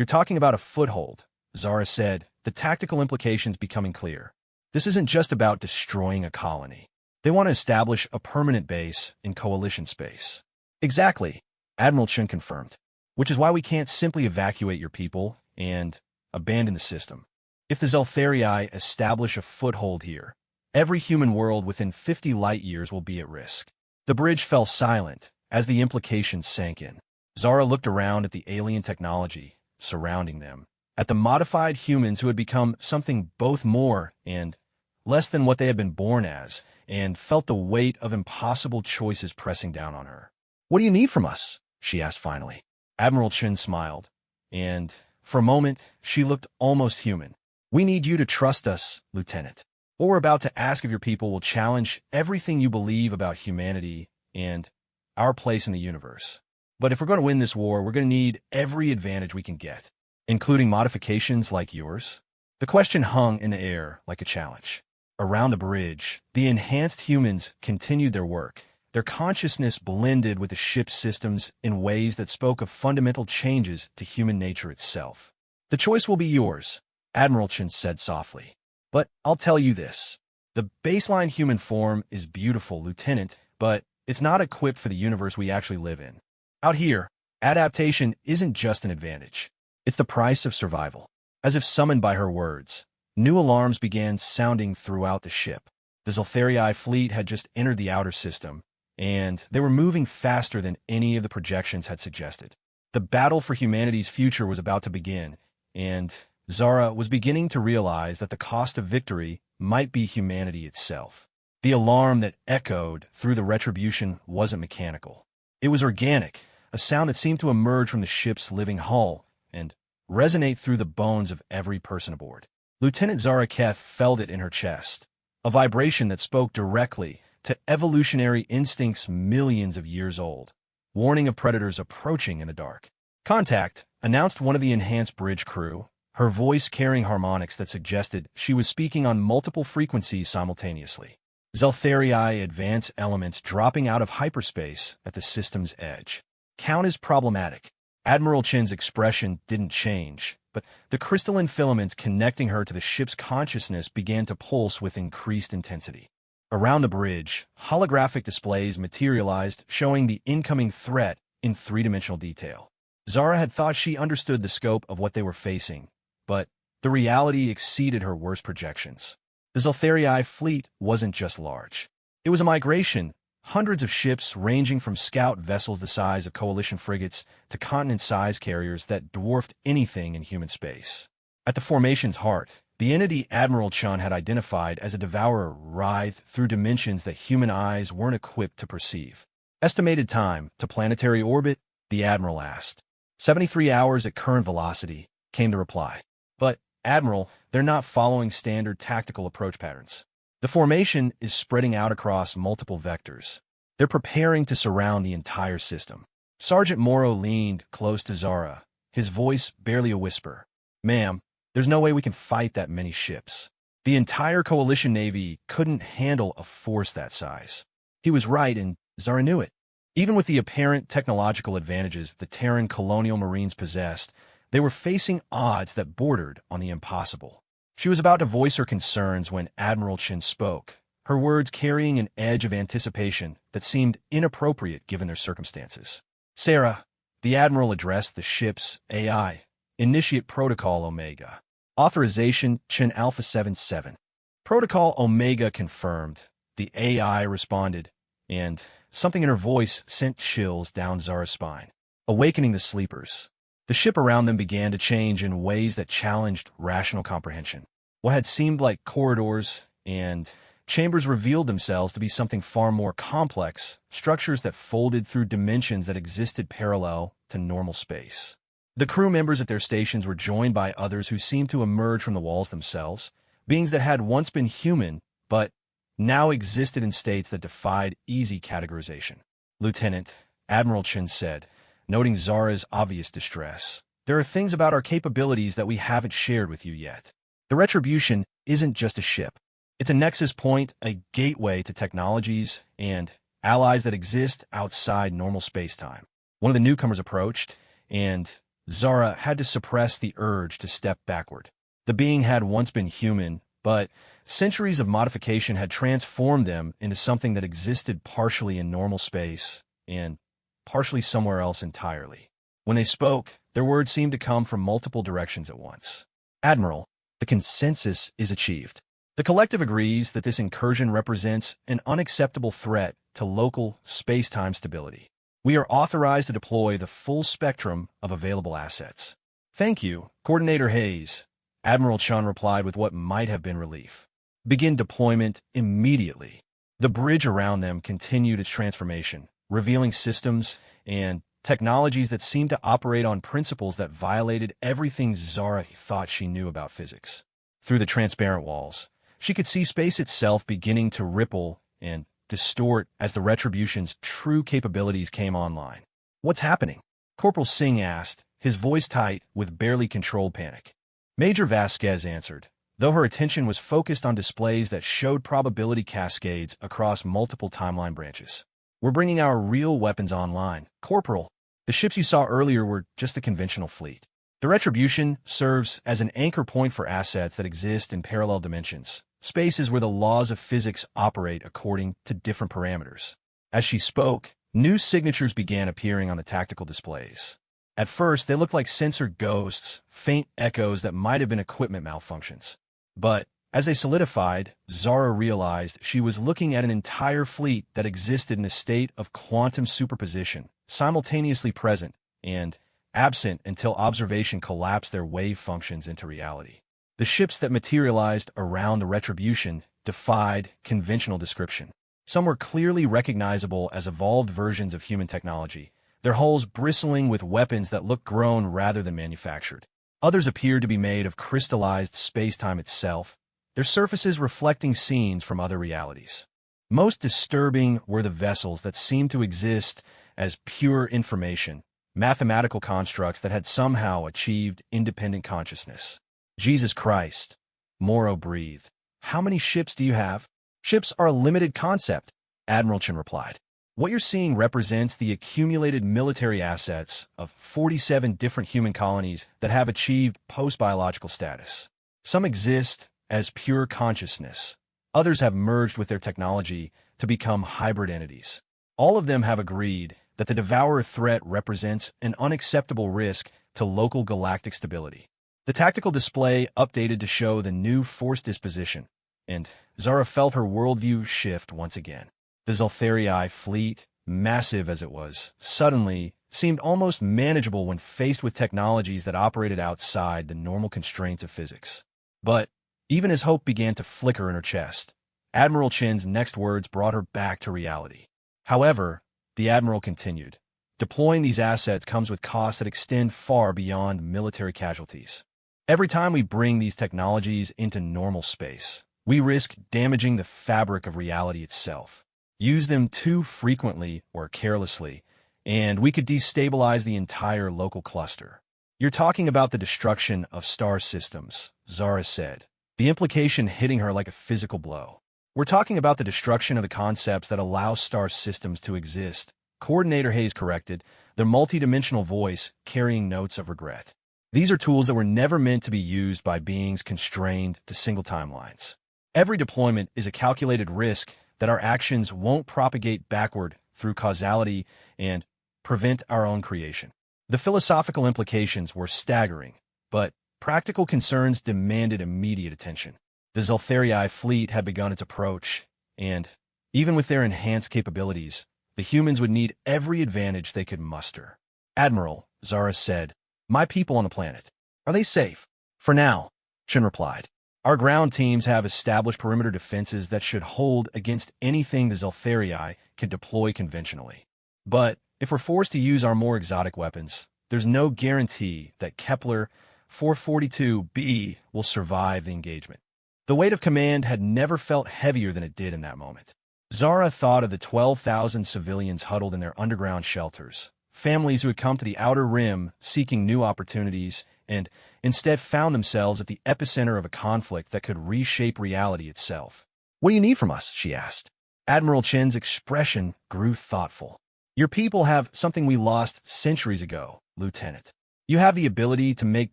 You're talking about a foothold, Zara said, the tactical implications becoming clear. This isn't just about destroying a colony. They want to establish a permanent base in Coalition space. Exactly, Admiral Chun confirmed, which is why we can't simply evacuate your people and abandon the system. If the Zeltharii establish a foothold here, every human world within 50 light-years will be at risk. The bridge fell silent as the implications sank in. Zara looked around at the alien technology surrounding them, at the modified humans who had become something both more and less than what they had been born as, and felt the weight of impossible choices pressing down on her. What do you need from us? She asked finally. Admiral Chun smiled, and for a moment she looked almost human. We need you to trust us, Lieutenant. What we're about to ask of your people will challenge everything you believe about humanity and our place in the universe. But if we're going to win this war, we're going to need every advantage we can get, including modifications like yours. The question hung in the air like a challenge. Around the bridge, the enhanced humans continued their work. Their consciousness blended with the ship's systems in ways that spoke of fundamental changes to human nature itself. The choice will be yours, Admiral Chun said softly. But I'll tell you this. The baseline human form is beautiful, Lieutenant, but it's not equipped for the universe we actually live in. Out here, adaptation isn't just an advantage. It's the price of survival. As if summoned by her words, new alarms began sounding throughout the ship. The Zeltharii fleet had just entered the outer system, and they were moving faster than any of the projections had suggested. The battle for humanity's future was about to begin, and Zara was beginning to realize that the cost of victory might be humanity itself. The alarm that echoed through the retribution wasn't mechanical. It was organic, a sound that seemed to emerge from the ship's living hull and resonate through the bones of every person aboard. Lieutenant Zara Keth felt it in her chest, a vibration that spoke directly to evolutionary instincts millions of years old, warning of predators approaching in the dark. Contact, announced one of the enhanced bridge crew, her voice carrying harmonics that suggested she was speaking on multiple frequencies simultaneously. Zeltharii advance elements dropping out of hyperspace at the system's edge. Count is problematic. Admiral Chin's expression didn't change, but the crystalline filaments connecting her to the ship's consciousness began to pulse with increased intensity. Around the bridge, holographic displays materialized, showing the incoming threat in three-dimensional detail. Zara had thought she understood the scope of what they were facing, but the reality exceeded her worst projections. The Zeltharii fleet wasn't just large. It was a migration, hundreds of ships ranging from scout vessels the size of Coalition frigates to continent-sized carriers that dwarfed anything in human space. At the formation's heart, the entity Admiral Chun had identified as a devourer writhed through dimensions that human eyes weren't equipped to perceive. Estimated time to planetary orbit? The Admiral asked. 73 hours at current velocity, came the reply. But Admiral, they're not following standard tactical approach patterns. The formation is spreading out across multiple vectors. They're preparing to surround the entire system. Sergeant Morrow leaned close to Zara, his voice barely a whisper. Ma'am, there's no way we can fight that many ships. The entire coalition navy couldn't handle a force that size. He was right, and Zara knew it. Even with the apparent technological advantages the Terran colonial marines possessed, they were facing odds that bordered on the impossible. She was about to voice her concerns when Admiral Chin spoke, her words carrying an edge of anticipation that seemed inappropriate given their circumstances. Sarah, the Admiral addressed the ship's AI. Initiate Protocol Omega. Authorization Chin Alpha 77. Protocol Omega confirmed. The AI responded, and something in her voice sent chills down Zara's spine, awakening the sleepers. The ship around them began to change in ways that challenged rational comprehension. What had seemed like corridors and chambers revealed themselves to be something far more complex, structures that folded through dimensions that existed parallel to normal space. The crew members at their stations were joined by others who seemed to emerge from the walls themselves, beings that had once been human, but now existed in states that defied easy categorization. Lieutenant, Admiral Chin said, noting Zara's obvious distress. There are things about our capabilities that we haven't shared with you yet. The Retribution isn't just a ship. It's a nexus point, a gateway to technologies and allies that exist outside normal space-time. One of the newcomers approached, and Zara had to suppress the urge to step backward. The being had once been human, but centuries of modification had transformed them into something that existed partially in normal space and partially somewhere else entirely. When they spoke, their words seemed to come from multiple directions at once. Admiral, the consensus is achieved. The collective agrees that this incursion represents an unacceptable threat to local space-time stability. We are authorized to deploy the full spectrum of available assets. Thank you, Coordinator Hayes. Admiral Chun replied with what might have been relief. Begin deployment immediately. The bridge around them continued its transformation, revealing systems and technologies that seemed to operate on principles that violated everything Zara thought she knew about physics. Through the transparent walls, she could see space itself beginning to ripple and distort as the Retribution's true capabilities came online. What's happening? Corporal Singh asked, his voice tight with barely controlled panic. Major Vasquez answered, though her attention was focused on displays that showed probability cascades across multiple timeline branches. We're bringing our real weapons online. Corporal, the ships you saw earlier were just a conventional fleet. The Retribution serves as an anchor point for assets that exist in parallel dimensions, spaces where the laws of physics operate according to different parameters. As she spoke, new signatures began appearing on the tactical displays. At first, they looked like censored ghosts, faint echoes that might have been equipment malfunctions. But as they solidified, Zara realized she was looking at an entire fleet that existed in a state of quantum superposition, simultaneously present and absent until observation collapsed their wave functions into reality. The ships that materialized around the Retribution defied conventional description. Some were clearly recognizable as evolved versions of human technology, their hulls bristling with weapons that looked grown rather than manufactured. Others appeared to be made of crystallized space-time itself, their surfaces reflecting scenes from other realities. Most disturbing were the vessels that seemed to exist as pure information, mathematical constructs that had somehow achieved independent consciousness. Jesus Christ, Morrow breathed. How many ships do you have? Ships are a limited concept, Admiral Chin replied. What you're seeing represents the accumulated military assets of 47 different human colonies that have achieved post-biological status. Some exist as pure consciousness. Others have merged with their technology to become hybrid entities. All of them have agreed that the Devourer threat represents an unacceptable risk to local galactic stability. The tactical display updated to show the new force disposition, and Zara felt her worldview shift once again. The Zeltharii fleet, massive as it was, suddenly seemed almost manageable when faced with technologies that operated outside the normal constraints of physics. But even as hope began to flicker in her chest, Admiral Chin's next words brought her back to reality. However, the Admiral continued, deploying these assets comes with costs that extend far beyond military casualties. Every time we bring these technologies into normal space, we risk damaging the fabric of reality itself. Use them too frequently or carelessly, and we could destabilize the entire local cluster. You're talking about the destruction of star systems, Zara said, the implication hitting her like a physical blow. We're talking about the destruction of the concepts that allow star systems to exist, Coordinator Hayes corrected, their multidimensional voice carrying notes of regret. These are tools that were never meant to be used by beings constrained to single timelines. Every deployment is a calculated risk that our actions won't propagate backward through causality and prevent our own creation. The philosophical implications were staggering, but practical concerns demanded immediate attention. The Zeltharii fleet had begun its approach, and, even with their enhanced capabilities, the humans would need every advantage they could muster. Admiral, Zara said, my people on the planet, are they safe? For now, Shin replied. Our ground teams have established perimeter defenses that should hold against anything the Zeltharii can deploy conventionally. But if we're forced to use our more exotic weapons, there's no guarantee that Kepler 442b will survive the engagement. The weight of command had never felt heavier than it did in that moment. Zara thought of the 12,000 civilians huddled in their underground shelters, families who had come to the outer rim seeking new opportunities and instead found themselves at the epicenter of a conflict that could reshape reality itself. What do you need from us? She asked. Admiral Chen's expression grew thoughtful. Your people have something we lost centuries ago, Lieutenant. You have the ability to make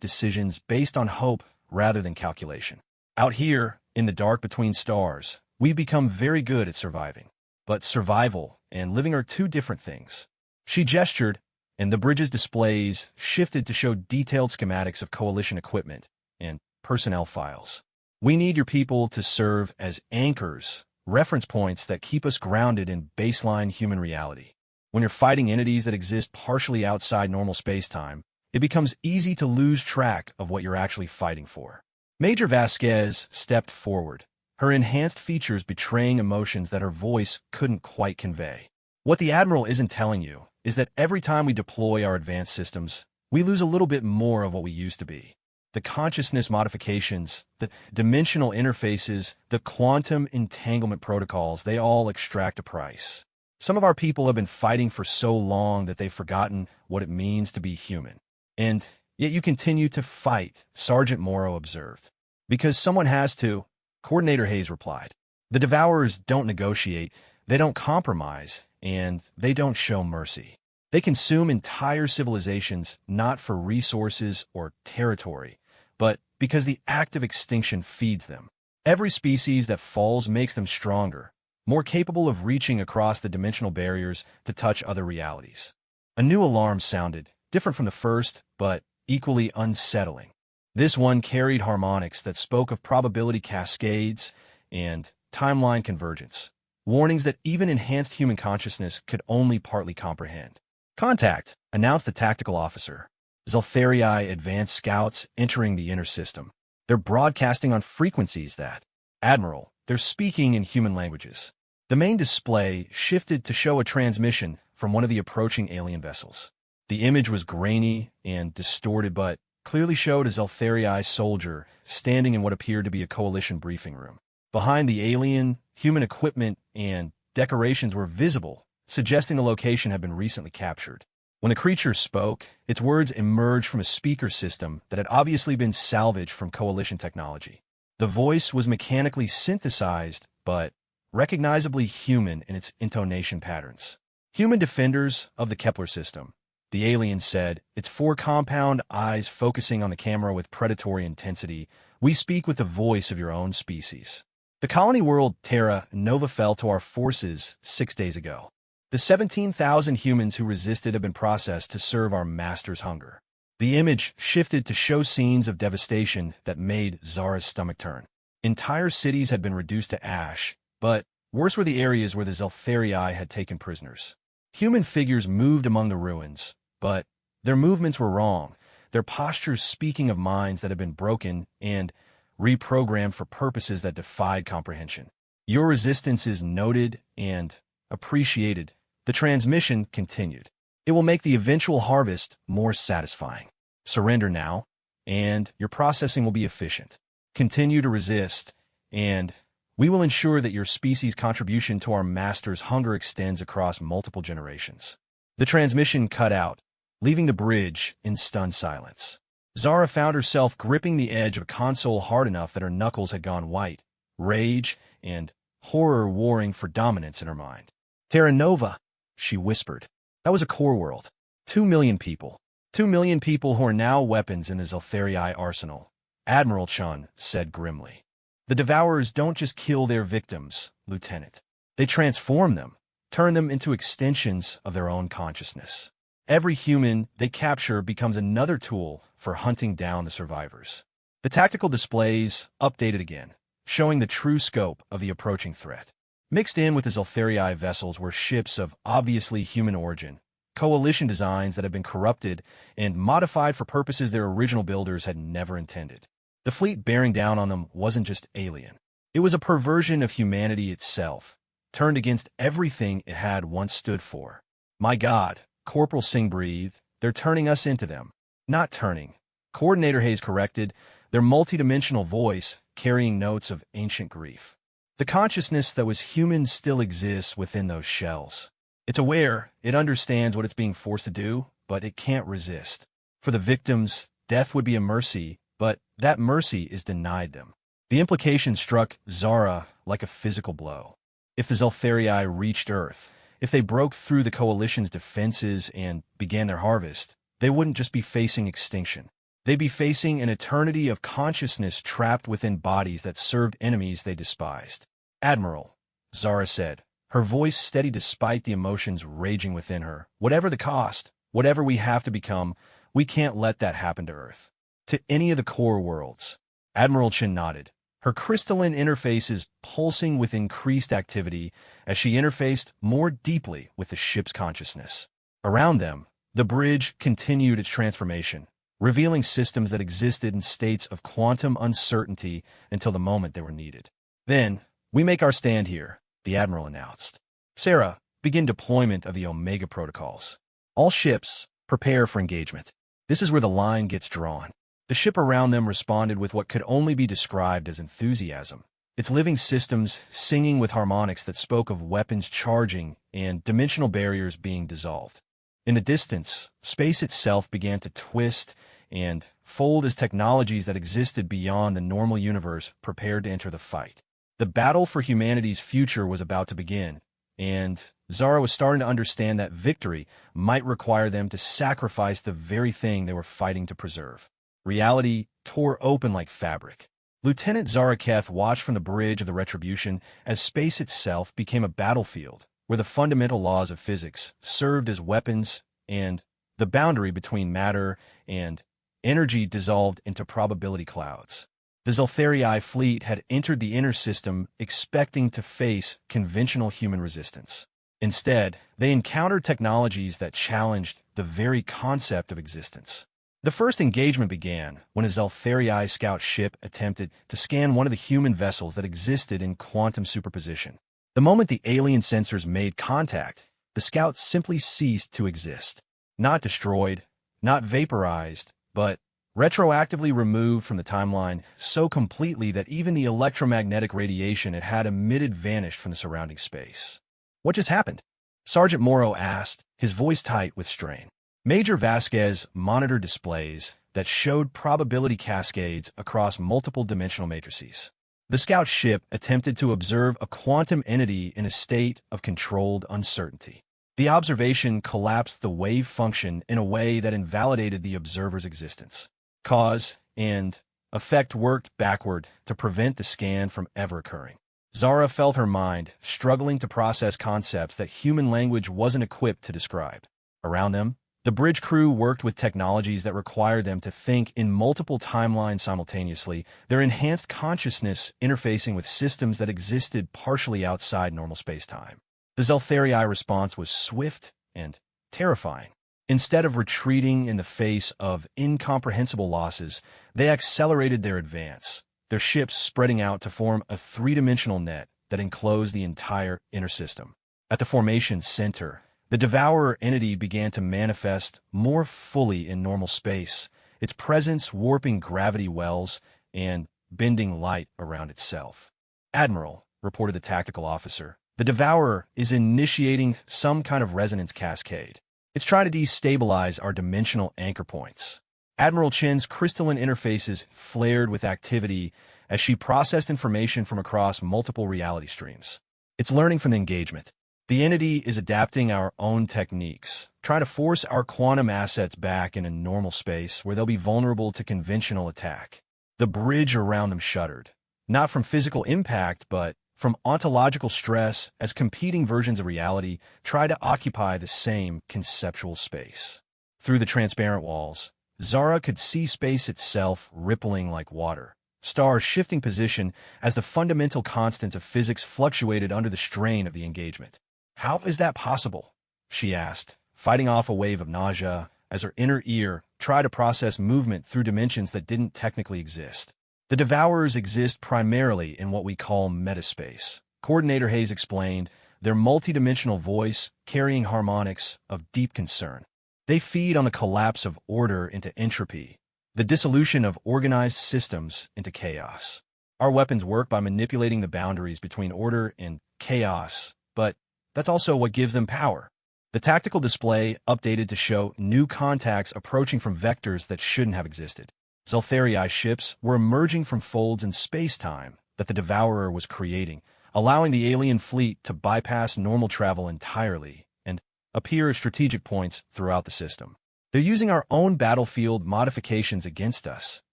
decisions based on hope rather than calculation. Out here, in the dark between stars, we've become very good at surviving. But survival and living are two different things. She gestured, and the bridge's displays shifted to show detailed schematics of coalition equipment and personnel files. We need your people to serve as anchors, reference points that keep us grounded in baseline human reality. When you're fighting entities that exist partially outside normal space-time, it becomes easy to lose track of what you're actually fighting for. Major Vasquez stepped forward, her enhanced features betraying emotions that her voice couldn't quite convey. What the Admiral isn't telling you is that every time we deploy our advanced systems, we lose a little bit more of what we used to be. The consciousness modifications, the dimensional interfaces, the quantum entanglement protocols, they all extract a price. Some of our people have been fighting for so long that they've forgotten what it means to be human. And yet you continue to fight, Sergeant Morrow observed. Because someone has to, Coordinator Hayes replied. The Devourers don't negotiate, they don't compromise, and they don't show mercy. They consume entire civilizations not for resources or territory, but because the act of extinction feeds them. Every species that falls makes them stronger, more capable of reaching across the dimensional barriers to touch other realities. A new alarm sounded, different from the first, but equally unsettling. This one carried harmonics that spoke of probability cascades and timeline convergence, warnings that even enhanced human consciousness could only partly comprehend. Contact, announced the tactical officer. Zeltharii advanced scouts entering the inner system. They're broadcasting on frequencies that, Admiral, they're speaking in human languages. The main display shifted to show a transmission from one of the approaching alien vessels. The image was grainy and distorted, but clearly showed a Zeltharii soldier standing in what appeared to be a coalition briefing room. Behind the alien, human equipment and decorations were visible, suggesting the location had been recently captured. When the creature spoke, its words emerged from a speaker system that had obviously been salvaged from coalition technology. The voice was mechanically synthesized, but recognizably human in its intonation patterns. Human defenders of the Kepler system, the alien said, its four compound eyes focusing on the camera with predatory intensity, we speak with the voice of your own species. The colony world Terra Nova fell to our forces 6 days ago. The 17,000 humans who resisted have been processed to serve our master's hunger. The image shifted to show scenes of devastation that made Zara's stomach turn. Entire cities had been reduced to ash, but worse were the areas where the Zeltharii had taken prisoners. Human figures moved among the ruins, but their movements were wrong, their postures speaking of minds that had been broken and reprogrammed for purposes that defied comprehension. Your resistance is noted and appreciated. The transmission continued. It will make the eventual harvest more satisfying. Surrender now, and your processing will be efficient. Continue to resist, and we will ensure that your species' contribution to our master's hunger extends across multiple generations." The transmission cut out, leaving the bridge in stunned silence. Zara found herself gripping the edge of a console hard enough that her knuckles had gone white, rage and horror warring for dominance in her mind. "Terra Nova," she whispered. That was a core world. 2 million people. 2 million people who are now weapons in the Zeltharii arsenal, Admiral Chun said grimly. "The Devourers don't just kill their victims, Lieutenant. They transform them, turn them into extensions of their own consciousness. Every human they capture becomes another tool for hunting down the survivors." The tactical displays updated again, showing the true scope of the approaching threat. Mixed in with the Zeltharii vessels were ships of obviously human origin, coalition designs that had been corrupted and modified for purposes their original builders had never intended. The fleet bearing down on them wasn't just alien. It was a perversion of humanity itself, turned against everything it had once stood for. "My God," Corporal Singh breathed, "they're turning us into them." "Not turning," Coordinator Hayes corrected, their multidimensional voice carrying notes of ancient grief. "The consciousness that was human still exists within those shells. It's aware, it understands what it's being forced to do, but it can't resist. For the victims, death would be a mercy, but that mercy is denied them." The implication struck Zara like a physical blow. If the Zeltharii reached Earth, if they broke through the Coalition's defenses and began their harvest, they wouldn't just be facing extinction. They'd be facing an eternity of consciousness trapped within bodies that served enemies they despised. "Admiral," Zara said, her voice steady despite the emotions raging within her, "whatever the cost, whatever we have to become, we can't let that happen to Earth. To any of the core worlds." Admiral Chin nodded, her crystalline interfaces pulsing with increased activity as she interfaced more deeply with the ship's consciousness. Around them, the bridge continued its transformation, revealing systems that existed in states of quantum uncertainty until the moment they were needed. "Then, we make our stand here," the Admiral announced. "Sarah, begin deployment of the Omega protocols. All ships, prepare for engagement." This is where the line gets drawn. The ship around them responded with what could only be described as enthusiasm, its living systems singing with harmonics that spoke of weapons charging and dimensional barriers being dissolved. In the distance, space itself began to twist and fold as technologies that existed beyond the normal universe prepared to enter the fight. The battle for humanity's future was about to begin, and Zara was starting to understand that victory might require them to sacrifice the very thing they were fighting to preserve. Reality tore open like fabric. Lieutenant Zara Keth watched from the bridge of the Retribution as space itself became a battlefield where the fundamental laws of physics served as weapons and the boundary between matter and energy dissolved into probability clouds. The Zeltharii fleet had entered the inner system expecting to face conventional human resistance. Instead, they encountered technologies that challenged the very concept of existence. The first engagement began when a Zeltharii scout ship attempted to scan one of the human vessels that existed in quantum superposition. The moment the alien sensors made contact, the scout simply ceased to exist. Not destroyed, not vaporized, but retroactively removed from the timeline so completely that even the electromagnetic radiation it had emitted vanished from the surrounding space. "What just happened?" Sergeant Morrow asked, his voice tight with strain. Major Vasquez monitored displays that showed probability cascades across multiple dimensional matrices. The scout ship attempted to observe a quantum entity in a state of controlled uncertainty. The observation collapsed the wave function in a way that invalidated the observer's existence. Cause and effect worked backward to prevent the scan from ever occurring. Zara felt her mind struggling to process concepts that human language wasn't equipped to describe. Around them, the bridge crew worked with technologies that required them to think in multiple timelines simultaneously, their enhanced consciousness interfacing with systems that existed partially outside normal space-time. The Zeltharii response was swift and terrifying. Instead of retreating in the face of incomprehensible losses, they accelerated their advance, their ships spreading out to form a three-dimensional net that enclosed the entire inner system. At the formation's center, the Devourer entity began to manifest more fully in normal space, its presence warping gravity wells and bending light around itself. "Admiral," reported the tactical officer, "the Devourer is initiating some kind of resonance cascade. It's trying to destabilize our dimensional anchor points." Admiral Chen's crystalline interfaces flared with activity as she processed information from across multiple reality streams. "It's learning from the engagement. The entity is adapting our own techniques, trying to force our quantum assets back in a normal space where they'll be vulnerable to conventional attack." The bridge around them shuddered, not from physical impact, but from ontological stress as competing versions of reality try to occupy the same conceptual space. Through the transparent walls, Zara could see space itself rippling like water, stars shifting position as the fundamental constants of physics fluctuated under the strain of the engagement. "How is that possible?" she asked, fighting off a wave of nausea as her inner ear tried to process movement through dimensions that didn't technically exist. "The Devourers exist primarily in what we call metaspace," Coordinator Hayes explained, their multidimensional voice carrying harmonics of deep concern. "They feed on the collapse of order into entropy, the dissolution of organized systems into chaos. Our weapons work by manipulating the boundaries between order and chaos, but that's also what gives them power." The tactical display updated to show new contacts approaching from vectors that shouldn't have existed. Zoltherii ships were emerging from folds in space-time that the Devourer was creating, allowing the alien fleet to bypass normal travel entirely and appear as strategic points throughout the system. "They're using our own battlefield modifications against us,"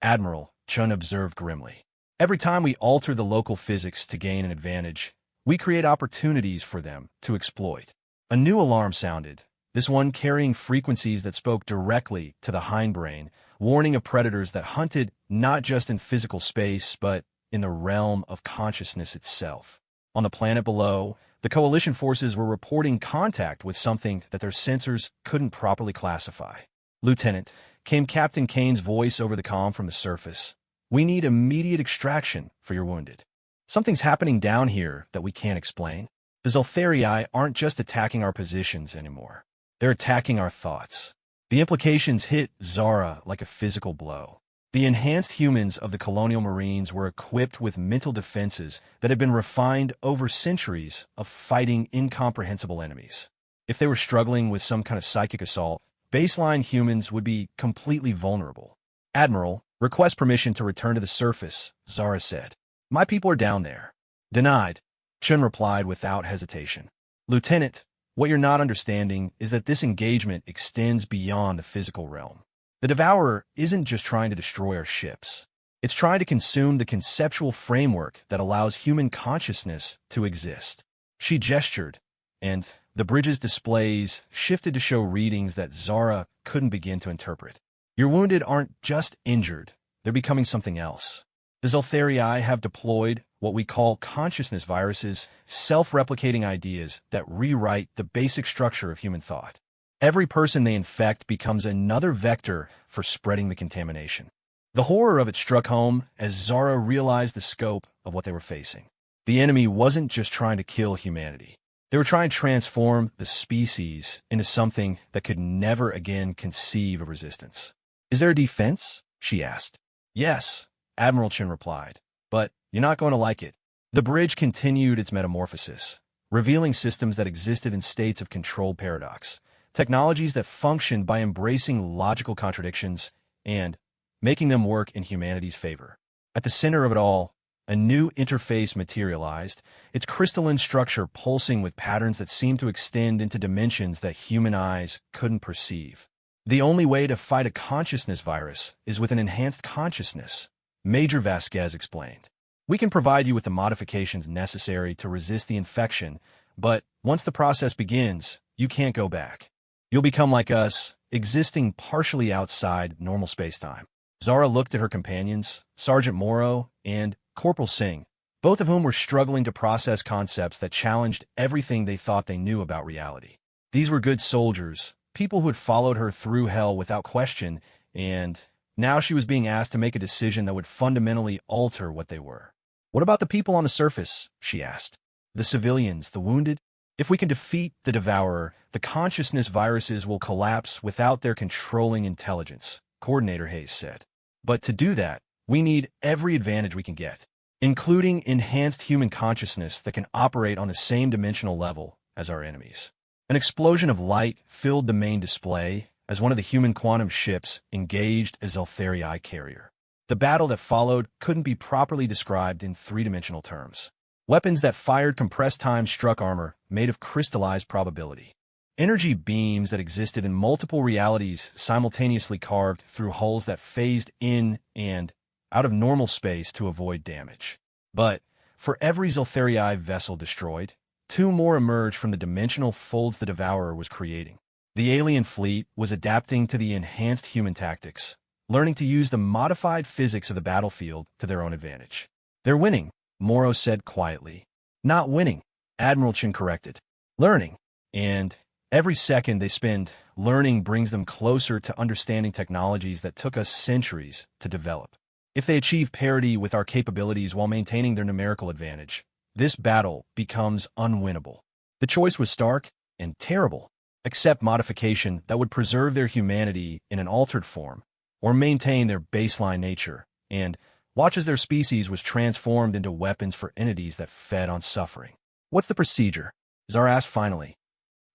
Admiral Chun observed grimly. "Every time we alter the local physics to gain an advantage, we create opportunities for them to exploit." A new alarm sounded, this one carrying frequencies that spoke directly to the hindbrain, warning of predators that hunted not just in physical space, but in the realm of consciousness itself. On the planet below, the Coalition forces were reporting contact with something that their sensors couldn't properly classify. "Lieutenant," came Captain Kane's voice over the comm from the surface, "we need immediate extraction for your wounded. Something's happening down here that we can't explain. The Zoltherii aren't just attacking our positions anymore. They're attacking our thoughts." The implications hit Zara like a physical blow. The enhanced humans of the colonial marines were equipped with mental defenses that had been refined over centuries of fighting incomprehensible enemies. If they were struggling with some kind of psychic assault, baseline humans would be completely vulnerable. "Admiral, request permission to return to the surface," Zara said. "My people are down there." "Denied," Chun replied without hesitation. "Lieutenant, what you're not understanding is that this engagement extends beyond the physical realm. The Devourer isn't just trying to destroy our ships. It's trying to consume the conceptual framework that allows human consciousness to exist." She gestured, and the bridge's displays shifted to show readings that Zara couldn't begin to interpret. "Your wounded aren't just injured, they're becoming something else. The Zoltherii have deployed what we call consciousness viruses, self-replicating ideas that rewrite the basic structure of human thought. Every person they infect becomes another vector for spreading the contamination." The horror of it struck home as Zara realized the scope of what they were facing. The enemy wasn't just trying to kill humanity. They were trying to transform the species into something that could never again conceive of resistance. "Is there a defense?" she asked. "Yes," Admiral Chin replied, "but you're not going to like it." The bridge continued its metamorphosis, revealing systems that existed in states of controlled paradox, technologies that functioned by embracing logical contradictions and making them work in humanity's favor. At the center of it all, a new interface materialized, its crystalline structure pulsing with patterns that seemed to extend into dimensions that human eyes couldn't perceive. "The only way to fight a consciousness virus is with an enhanced consciousness," Major Vasquez explained. "We can provide you with the modifications necessary to resist the infection, but once the process begins, you can't go back. You'll become like us, existing partially outside normal spacetime." Zara looked at her companions, Sergeant Morrow and Corporal Singh, both of whom were struggling to process concepts that challenged everything they thought they knew about reality. These were good soldiers, people who had followed her through hell without question, and now she was being asked to make a decision that would fundamentally alter what they were. "What about the people on the surface?" she asked. "The civilians, the wounded? If we can defeat the Devourer, the consciousness viruses will collapse without their controlling intelligence," Coordinator Hayes said. But to do that, we need every advantage we can get, including enhanced human consciousness that can operate on the same dimensional level as our enemies. An explosion of light filled the main display as one of the human quantum ships engaged a Zeltharii carrier. The battle that followed couldn't be properly described in three-dimensional terms. Weapons that fired compressed time struck armor made of crystallized probability. Energy beams that existed in multiple realities simultaneously carved through hulls that phased in and out of normal space to avoid damage. But for every Zeltharii vessel destroyed, two more emerged from the dimensional folds the Devourer was creating. The alien fleet was adapting to the enhanced human tactics, learning to use the modified physics of the battlefield to their own advantage. "They're winning," Morrow said quietly. "Not winning," Admiral Chin corrected. "Learning. And every second they spend learning brings them closer to understanding technologies that took us centuries to develop. If they achieve parity with our capabilities while maintaining their numerical advantage, this battle becomes unwinnable." The choice was stark and terrible. Accept modification that would preserve their humanity in an altered form, or maintain their baseline nature, and watch as their species was transformed into weapons for entities that fed on suffering. "What's the procedure?" Zara asked finally.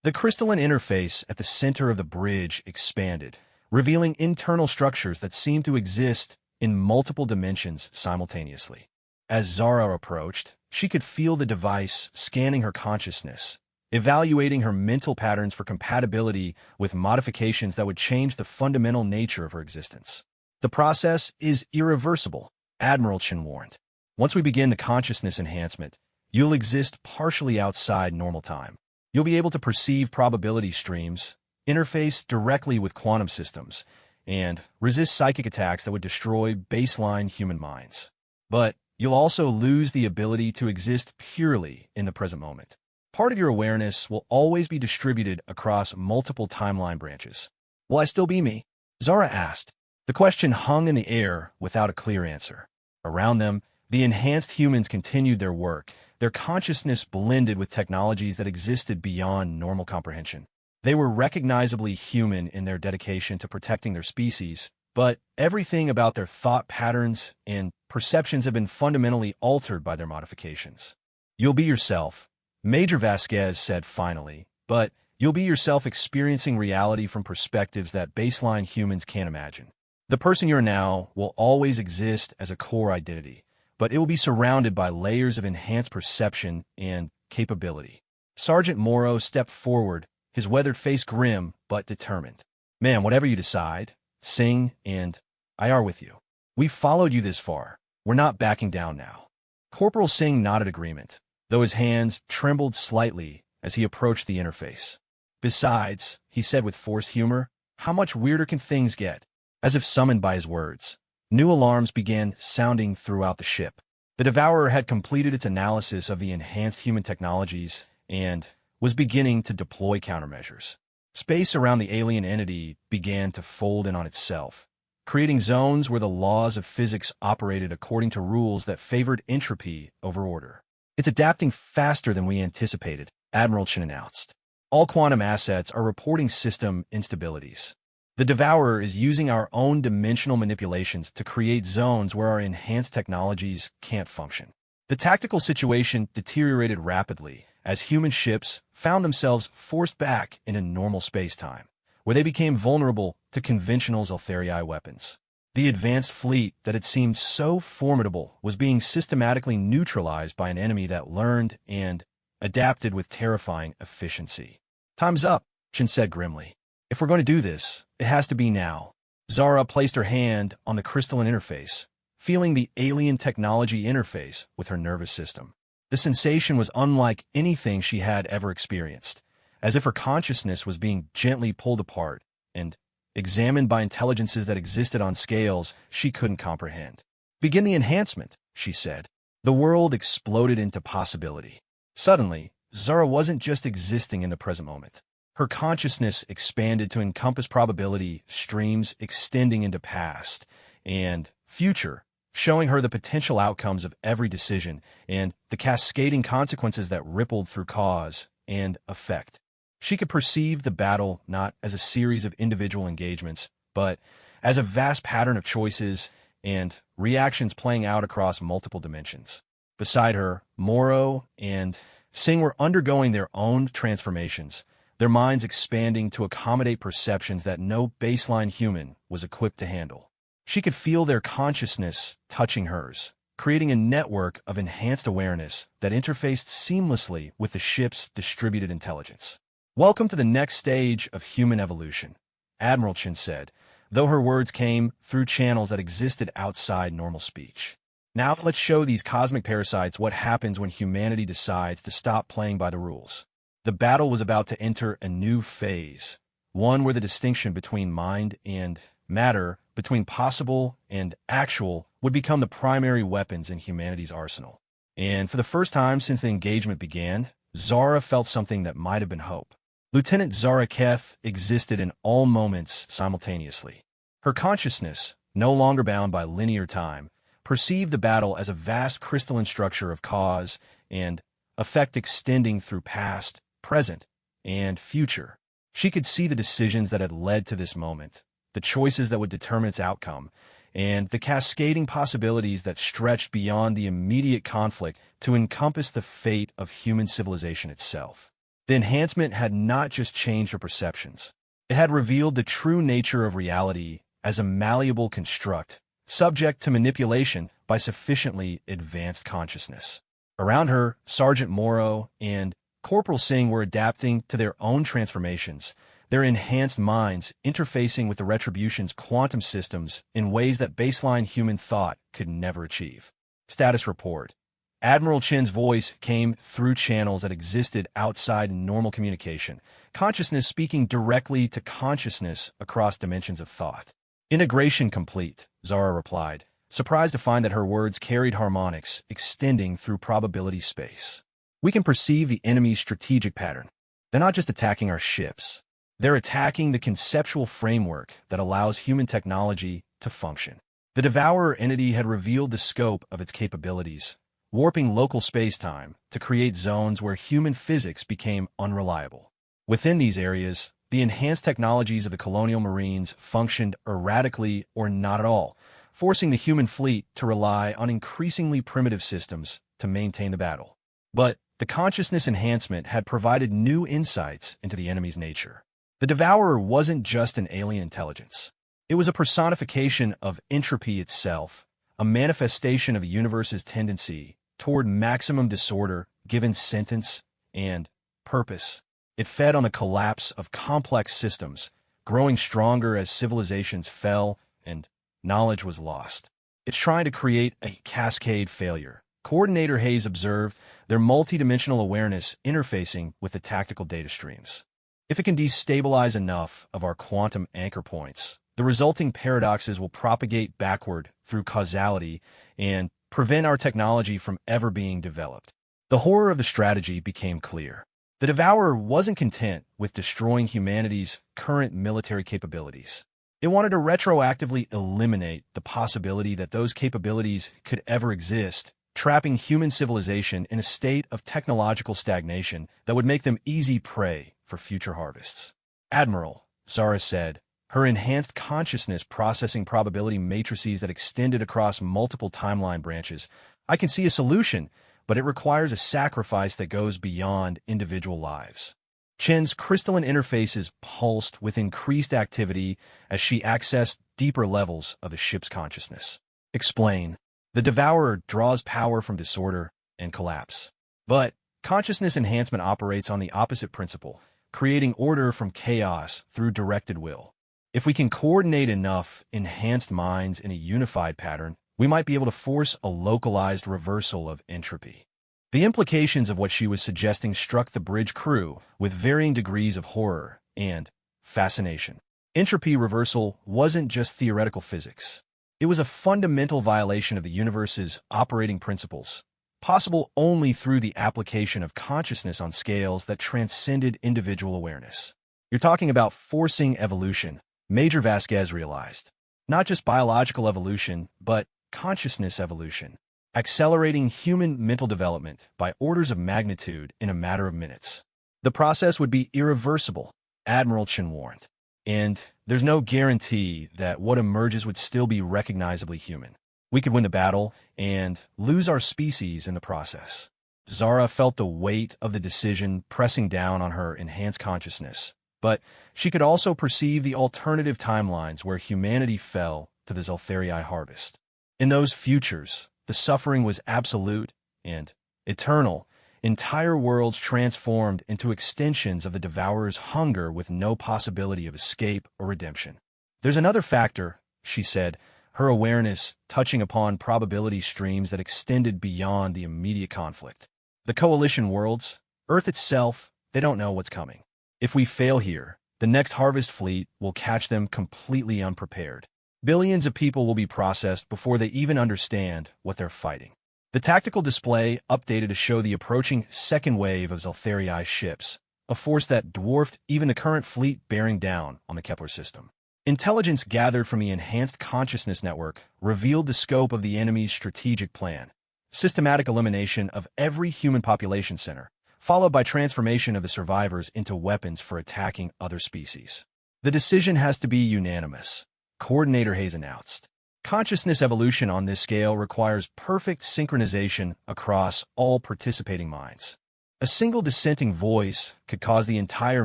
The crystalline interface at the center of the bridge expanded, revealing internal structures that seemed to exist in multiple dimensions simultaneously. As Zara approached, she could feel the device scanning her consciousness, evaluating her mental patterns for compatibility with modifications that would change the fundamental nature of her existence. "The process is irreversible," Admiral Chin warned. "Once we begin the consciousness enhancement, you'll exist partially outside normal time. You'll be able to perceive probability streams, interface directly with quantum systems, and resist psychic attacks that would destroy baseline human minds. But you'll also lose the ability to exist purely in the present moment. Part of your awareness will always be distributed across multiple timeline branches." "Will I still be me?" Zara asked. The question hung in the air without a clear answer. Around them, the enhanced humans continued their work, their consciousness blended with technologies that existed beyond normal comprehension. They were recognizably human in their dedication to protecting their species, but everything about their thought patterns and perceptions had been fundamentally altered by their modifications. "You'll be yourself," Major Vasquez said finally, "but you'll be yourself experiencing reality from perspectives that baseline humans can't imagine. The person you're now will always exist as a core identity, but it will be surrounded by layers of enhanced perception and capability." Sergeant Morrow stepped forward, his weathered face grim but determined. "Man, whatever you decide, Singh and I are with you. We've followed you this far. We're not backing down now." Corporal Singh nodded agreement, though his hands trembled slightly as he approached the interface. "Besides," he said with forced humor, "how much weirder can things get?" As if summoned by his words, new alarms began sounding throughout the ship. The Devourer had completed its analysis of the enhanced human technologies and was beginning to deploy countermeasures. Space around the alien entity began to fold in on itself, creating zones where the laws of physics operated according to rules that favored entropy over order. "It's adapting faster than we anticipated," Admiral Chin announced. "All quantum assets are reporting system instabilities. The Devourer is using our own dimensional manipulations to create zones where our enhanced technologies can't function." The tactical situation deteriorated rapidly as human ships found themselves forced back into normal space-time, where they became vulnerable to conventional Zeltharii weapons. The advanced fleet that had seemed so formidable was being systematically neutralized by an enemy that learned and adapted with terrifying efficiency. "Time's up," Chin said grimly. "If we're going to do this, it has to be now." Zara placed her hand on the crystalline interface, feeling the alien technology interface with her nervous system. The sensation was unlike anything she had ever experienced, as if her consciousness was being gently pulled apart and examined by intelligences that existed on scales she couldn't comprehend. "Begin the enhancement," she said. The world exploded into possibility. Suddenly, Zara wasn't just existing in the present moment. Her consciousness expanded to encompass probability streams extending into past and future, showing her the potential outcomes of every decision and the cascading consequences that rippled through cause and effect. She could perceive the battle not as a series of individual engagements, but as a vast pattern of choices and reactions playing out across multiple dimensions. Beside her, Morrow and Singh were undergoing their own transformations, their minds expanding to accommodate perceptions that no baseline human was equipped to handle. She could feel their consciousness touching hers, creating a network of enhanced awareness that interfaced seamlessly with the ship's distributed intelligence. "Welcome to the next stage of human evolution," Admiral Chin said, though her words came through channels that existed outside normal speech. "Now let's show these cosmic parasites what happens when humanity decides to stop playing by the rules." The battle was about to enter a new phase, one where the distinction between mind and matter, between possible and actual, would become the primary weapons in humanity's arsenal. And for the first time since the engagement began, Zara felt something that might have been hope. Lieutenant Zara Keth existed in all moments simultaneously. Her consciousness, no longer bound by linear time, perceived the battle as a vast crystalline structure of cause and effect extending through past, present, and future. She could see the decisions that had led to this moment, the choices that would determine its outcome, and the cascading possibilities that stretched beyond the immediate conflict to encompass the fate of human civilization itself. The enhancement had not just changed her perceptions. It had revealed the true nature of reality as a malleable construct, subject to manipulation by sufficiently advanced consciousness. Around her, Sergeant Morrow and Corporal Singh were adapting to their own transformations, their enhanced minds interfacing with the Retribution's quantum systems in ways that baseline human thought could never achieve. Status report. Admiral Chin's voice came through channels that existed outside normal communication, consciousness speaking directly to consciousness across dimensions of thought. "Integration complete," Zara replied, surprised to find that her words carried harmonics extending through probability space. "We can perceive the enemy's strategic pattern. They're not just attacking our ships. They're attacking the conceptual framework that allows human technology to function." The Devourer entity had revealed the scope of its capabilities, warping local space-time to create zones where human physics became unreliable. Within these areas, the enhanced technologies of the colonial marines functioned erratically or not at all, forcing the human fleet to rely on increasingly primitive systems to maintain the battle. But the consciousness enhancement had provided new insights into the enemy's nature. The Devourer wasn't just an alien intelligence. It was a personification of entropy itself, a manifestation of the universe's tendency toward maximum disorder given sentence and purpose. It fed on the collapse of complex systems, growing stronger as civilizations fell and knowledge was lost. "It's trying to create a cascade failure," Coordinator Hayes observed, their multidimensional awareness interfacing with the tactical data streams. "If it can destabilize enough of our quantum anchor points, the resulting paradoxes will propagate backward through causality and prevent our technology from ever being developed." The horror of the strategy became clear. The Devourer wasn't content with destroying humanity's current military capabilities. It wanted to retroactively eliminate the possibility that those capabilities could ever exist, trapping human civilization in a state of technological stagnation that would make them easy prey for future harvests. "Admiral," Zara said, her enhanced consciousness processing probability matrices that extended across multiple timeline branches, "I can see a solution, but it requires a sacrifice that goes beyond individual lives." Chen's crystalline interfaces pulsed with increased activity as she accessed deeper levels of the ship's consciousness. "Explain." The Devourer draws power from disorder and collapse. But consciousness enhancement operates on the opposite principle, creating order from chaos through directed will. If we can coordinate enough enhanced minds in a unified pattern, we might be able to force a localized reversal of entropy. The implications of what she was suggesting struck the bridge crew with varying degrees of horror and fascination. Entropy reversal wasn't just theoretical physics. It was a fundamental violation of the universe's operating principles, possible only through the application of consciousness on scales that transcended individual awareness. "You're talking about forcing evolution," Major Vasquez realized. "Not just biological evolution, but consciousness evolution, accelerating human mental development by orders of magnitude in a matter of minutes. The process would be irreversible," Admiral Chen warned. "And there's no guarantee that what emerges would still be recognizably human. We could win the battle and lose our species in the process. Zara felt the weight of the decision pressing down on her enhanced consciousness, but she could also perceive the alternative timelines where humanity fell to the Zeltharii harvest. In those futures, the suffering was absolute and eternal, entire worlds transformed into extensions of the Devourer's hunger with no possibility of escape or redemption. There's another factor, she said, her awareness touching upon probability streams that extended beyond the immediate conflict. The coalition worlds, Earth itself, they don't know what's coming. If we fail here, the next harvest fleet will catch them completely unprepared. Billions of people will be processed before they even understand what they're fighting. The tactical display updated to show the approaching second wave of Zeltharii ships, a force that dwarfed even the current fleet bearing down on the Kepler system. Intelligence gathered from the Enhanced Consciousness Network revealed the scope of the enemy's strategic plan: systematic elimination of every human population center, followed by transformation of the survivors into weapons for attacking other species. The decision has to be unanimous, Coordinator Hayes announced. Consciousness evolution on this scale requires perfect synchronization across all participating minds. A single dissenting voice could cause the entire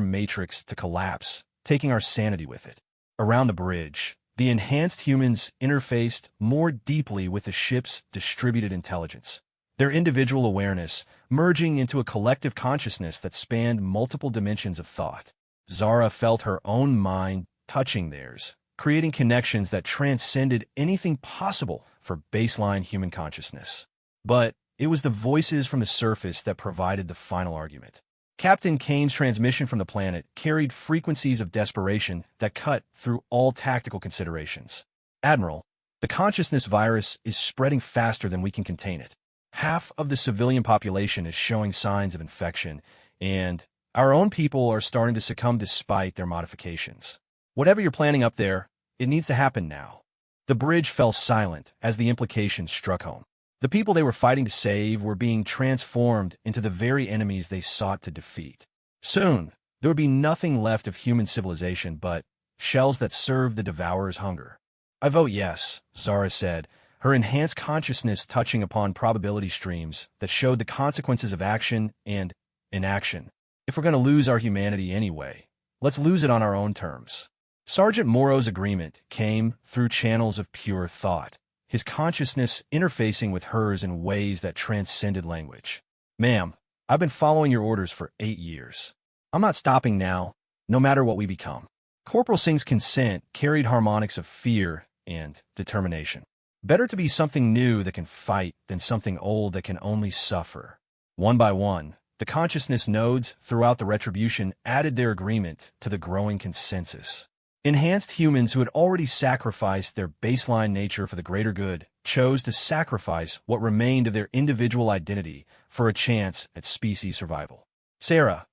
matrix to collapse, taking our sanity with it. Around the bridge, the enhanced humans interfaced more deeply with the ship's distributed intelligence, their individual awareness merging into a collective consciousness that spanned multiple dimensions of thought. Zara felt her own mind touching theirs, creating connections that transcended anything possible for baseline human consciousness. But it was the voices from the surface that provided the final argument. Captain Kane's transmission from the planet carried frequencies of desperation that cut through all tactical considerations. Admiral, the consciousness virus is spreading faster than we can contain it. Half of the civilian population is showing signs of infection, and our own people are starting to succumb despite their modifications. Whatever you're planning up there, it needs to happen now. The bridge fell silent as the implications struck home. The people they were fighting to save were being transformed into the very enemies they sought to defeat. Soon, there would be nothing left of human civilization but shells that served the Devourer's hunger. I vote yes, Zara said, her enhanced consciousness touching upon probability streams that showed the consequences of action and inaction. If we're going to lose our humanity anyway, let's lose it on our own terms. Sergeant Morrow's agreement came through channels of pure thought, his consciousness interfacing with hers in ways that transcended language. Ma'am, I've been following your orders for 8 years. I'm not stopping now, no matter what we become. Corporal Singh's consent carried harmonics of fear and determination. Better to be something new that can fight than something old that can only suffer. One by one, the consciousness nodes throughout the retribution added their agreement to the growing consensus. Enhanced humans who had already sacrificed their baseline nature for the greater good chose to sacrifice what remained of their individual identity for a chance at species survival. Sarah,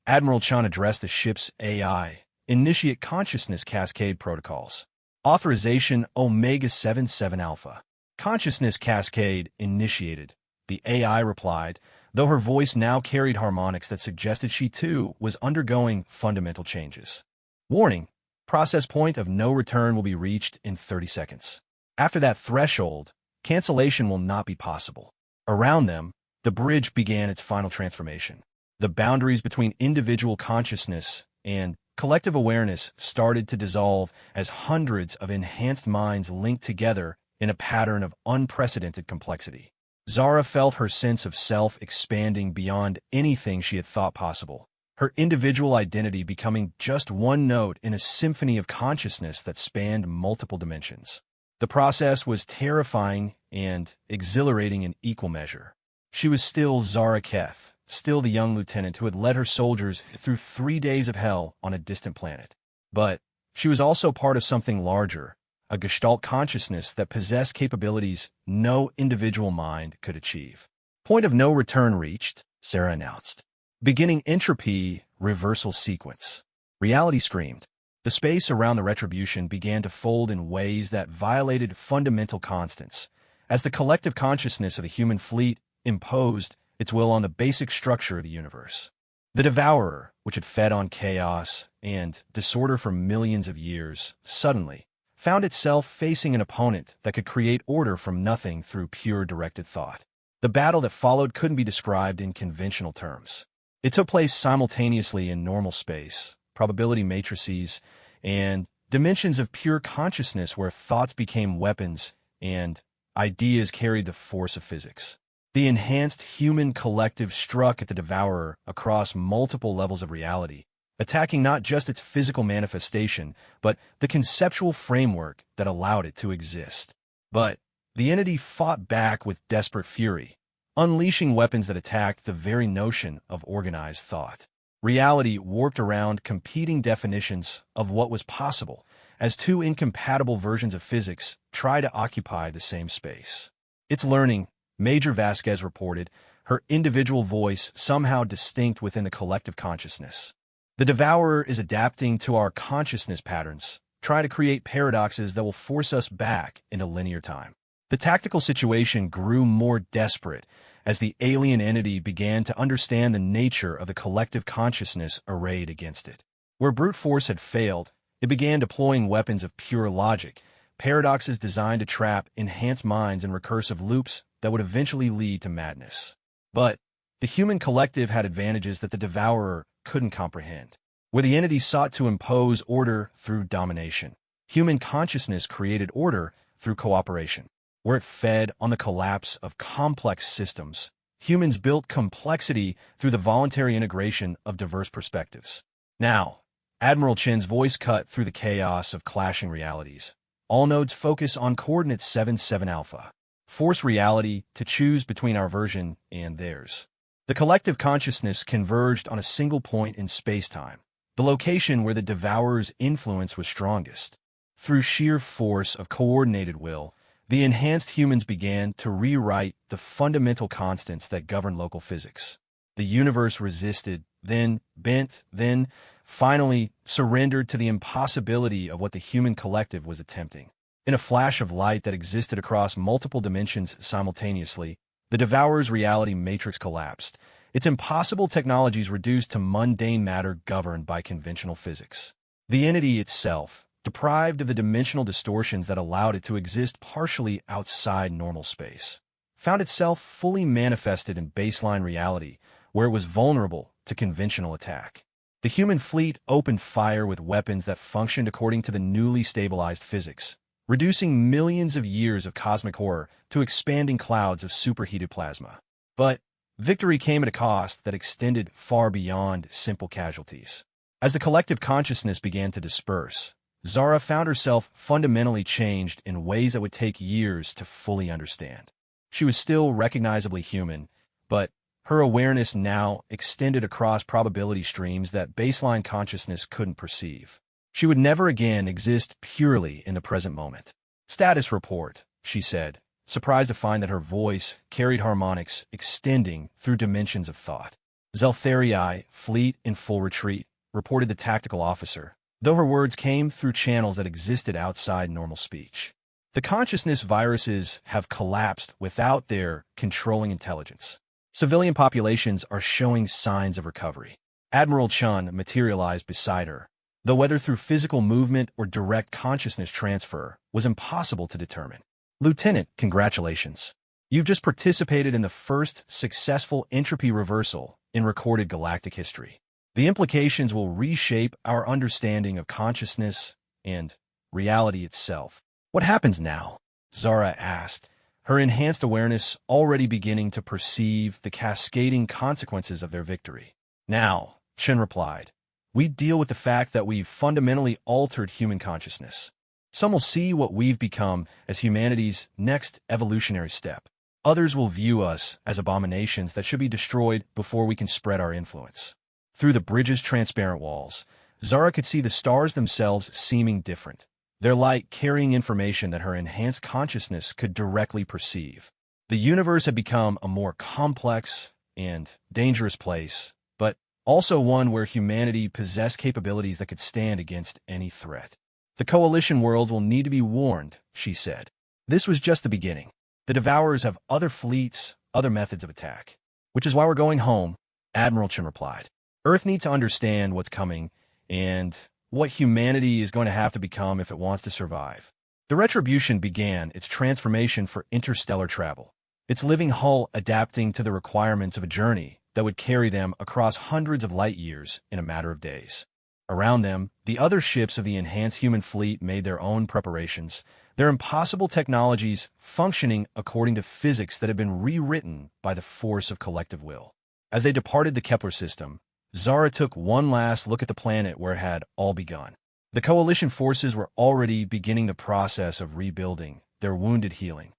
Admiral Chan addressed the ship's AI, initiate consciousness cascade protocols. Authorization Omega-77 Alpha. Consciousness cascade initiated, the AI replied, though her voice now carried harmonics that suggested she too was undergoing fundamental changes. Warning. Process point of no return will be reached in 30 seconds. After that threshold, cancellation will not be possible. Around them, the bridge began its final transformation. The boundaries between individual consciousness and collective awareness started to dissolve as hundreds of enhanced minds linked together in a pattern of unprecedented complexity. Zara felt her sense of self expanding beyond anything she had thought possible, her individual identity becoming just one note in a symphony of consciousness that spanned multiple dimensions. The process was terrifying and exhilarating in equal measure. She was still Zara Keth, still the young lieutenant who had led her soldiers through 3 days of hell on a distant planet. But she was also part of something larger, a Gestalt consciousness that possessed capabilities no individual mind could achieve. Point of no return reached, Sarah announced. Beginning entropy reversal sequence. Reality screamed. The space around the retribution began to fold in ways that violated fundamental constants, as the collective consciousness of the human fleet imposed its will on the basic structure of the universe. The Devourer, which had fed on chaos and disorder for millions of years, suddenly found itself facing an opponent that could create order from nothing through pure directed thought. The battle that followed couldn't be described in conventional terms. It took place simultaneously in normal space, probability matrices, and dimensions of pure consciousness where thoughts became weapons and ideas carried the force of physics. The enhanced human collective struck at the Devourer across multiple levels of reality, attacking not just its physical manifestation, but the conceptual framework that allowed it to exist. But the entity fought back with desperate fury, unleashing weapons that attacked the very notion of organized thought. Reality warped around competing definitions of what was possible, as two incompatible versions of physics try to occupy the same space. It's learning, Major Vasquez reported, her individual voice somehow distinct within the collective consciousness. The Devourer is adapting to our consciousness patterns, trying to create paradoxes that will force us back into linear time. The tactical situation grew more desperate as the alien entity began to understand the nature of the collective consciousness arrayed against it. Where brute force had failed, it began deploying weapons of pure logic, paradoxes designed to trap enhanced minds in recursive loops that would eventually lead to madness. But the human collective had advantages that the Devourer couldn't comprehend. Where the entity sought to impose order through domination, human consciousness created order through cooperation. Where it fed on the collapse of complex systems, humans built complexity through the voluntary integration of diverse perspectives. Now, Admiral Chen's voice cut through the chaos of clashing realities. All nodes focus on coordinates 7-7 alpha. Force reality to choose between our version and theirs. The collective consciousness converged on a single point in space-time, the location where the Devourer's influence was strongest. Through sheer force of coordinated will, the enhanced humans began to rewrite the fundamental constants that govern local physics. The universe resisted, then bent, then finally surrendered to the impossibility of what the human collective was attempting. In a flash of light that existed across multiple dimensions simultaneously, the Devourer's reality matrix collapsed, its impossible technologies reduced to mundane matter governed by conventional physics. The entity itself, deprived of the dimensional distortions that allowed it to exist partially outside normal space, found itself fully manifested in baseline reality, where it was vulnerable to conventional attack. The human fleet opened fire with weapons that functioned according to the newly stabilized physics, reducing millions of years of cosmic horror to expanding clouds of superheated plasma. But victory came at a cost that extended far beyond simple casualties. As the collective consciousness began to disperse, Zara found herself fundamentally changed in ways that would take years to fully understand. She was still recognizably human, but her awareness now extended across probability streams that baseline consciousness couldn't perceive. She would never again exist purely in the present moment. "Status report," she said, surprised to find that her voice carried harmonics extending through dimensions of thought. "Zeltharii, fleet in full retreat," reported the tactical officer, though her words came through channels that existed outside normal speech. The consciousness viruses have collapsed without their controlling intelligence. Civilian populations are showing signs of recovery. Admiral Chun materialized beside her, though whether through physical movement or direct consciousness transfer was impossible to determine. "Lieutenant, congratulations. You've just participated in the first successful entropy reversal in recorded galactic history. The implications will reshape our understanding of consciousness and reality itself." "What happens now?" Zara asked, her enhanced awareness already beginning to perceive the cascading consequences of their victory. "Now," Chen replied, "we deal with the fact that we've fundamentally altered human consciousness. Some will see what we've become as humanity's next evolutionary step. Others will view us as abominations that should be destroyed before we can spread our influence." Through the bridge's transparent walls, Zara could see the stars themselves seeming different, their light carrying information that her enhanced consciousness could directly perceive. The universe had become a more complex and dangerous place, but also one where humanity possessed capabilities that could stand against any threat. "The coalition world will need to be warned," she said. "This was just the beginning. The Devourers have other fleets, other methods of attack." "Which is why we're going home," Admiral Chen replied. Earth needs to understand what's coming and what humanity is going to have to become if it wants to survive. The Retribution began its transformation for interstellar travel, its living hull adapting to the requirements of a journey that would carry them across hundreds of light years in a matter of days. Around them, the other ships of the enhanced human fleet made their own preparations, their impossible technologies functioning according to physics that had been rewritten by the force of collective will. As they departed the Kepler system, Zara took one last look at the planet where it had all begun. The Coalition forces were already beginning the process of rebuilding, their wounded healing.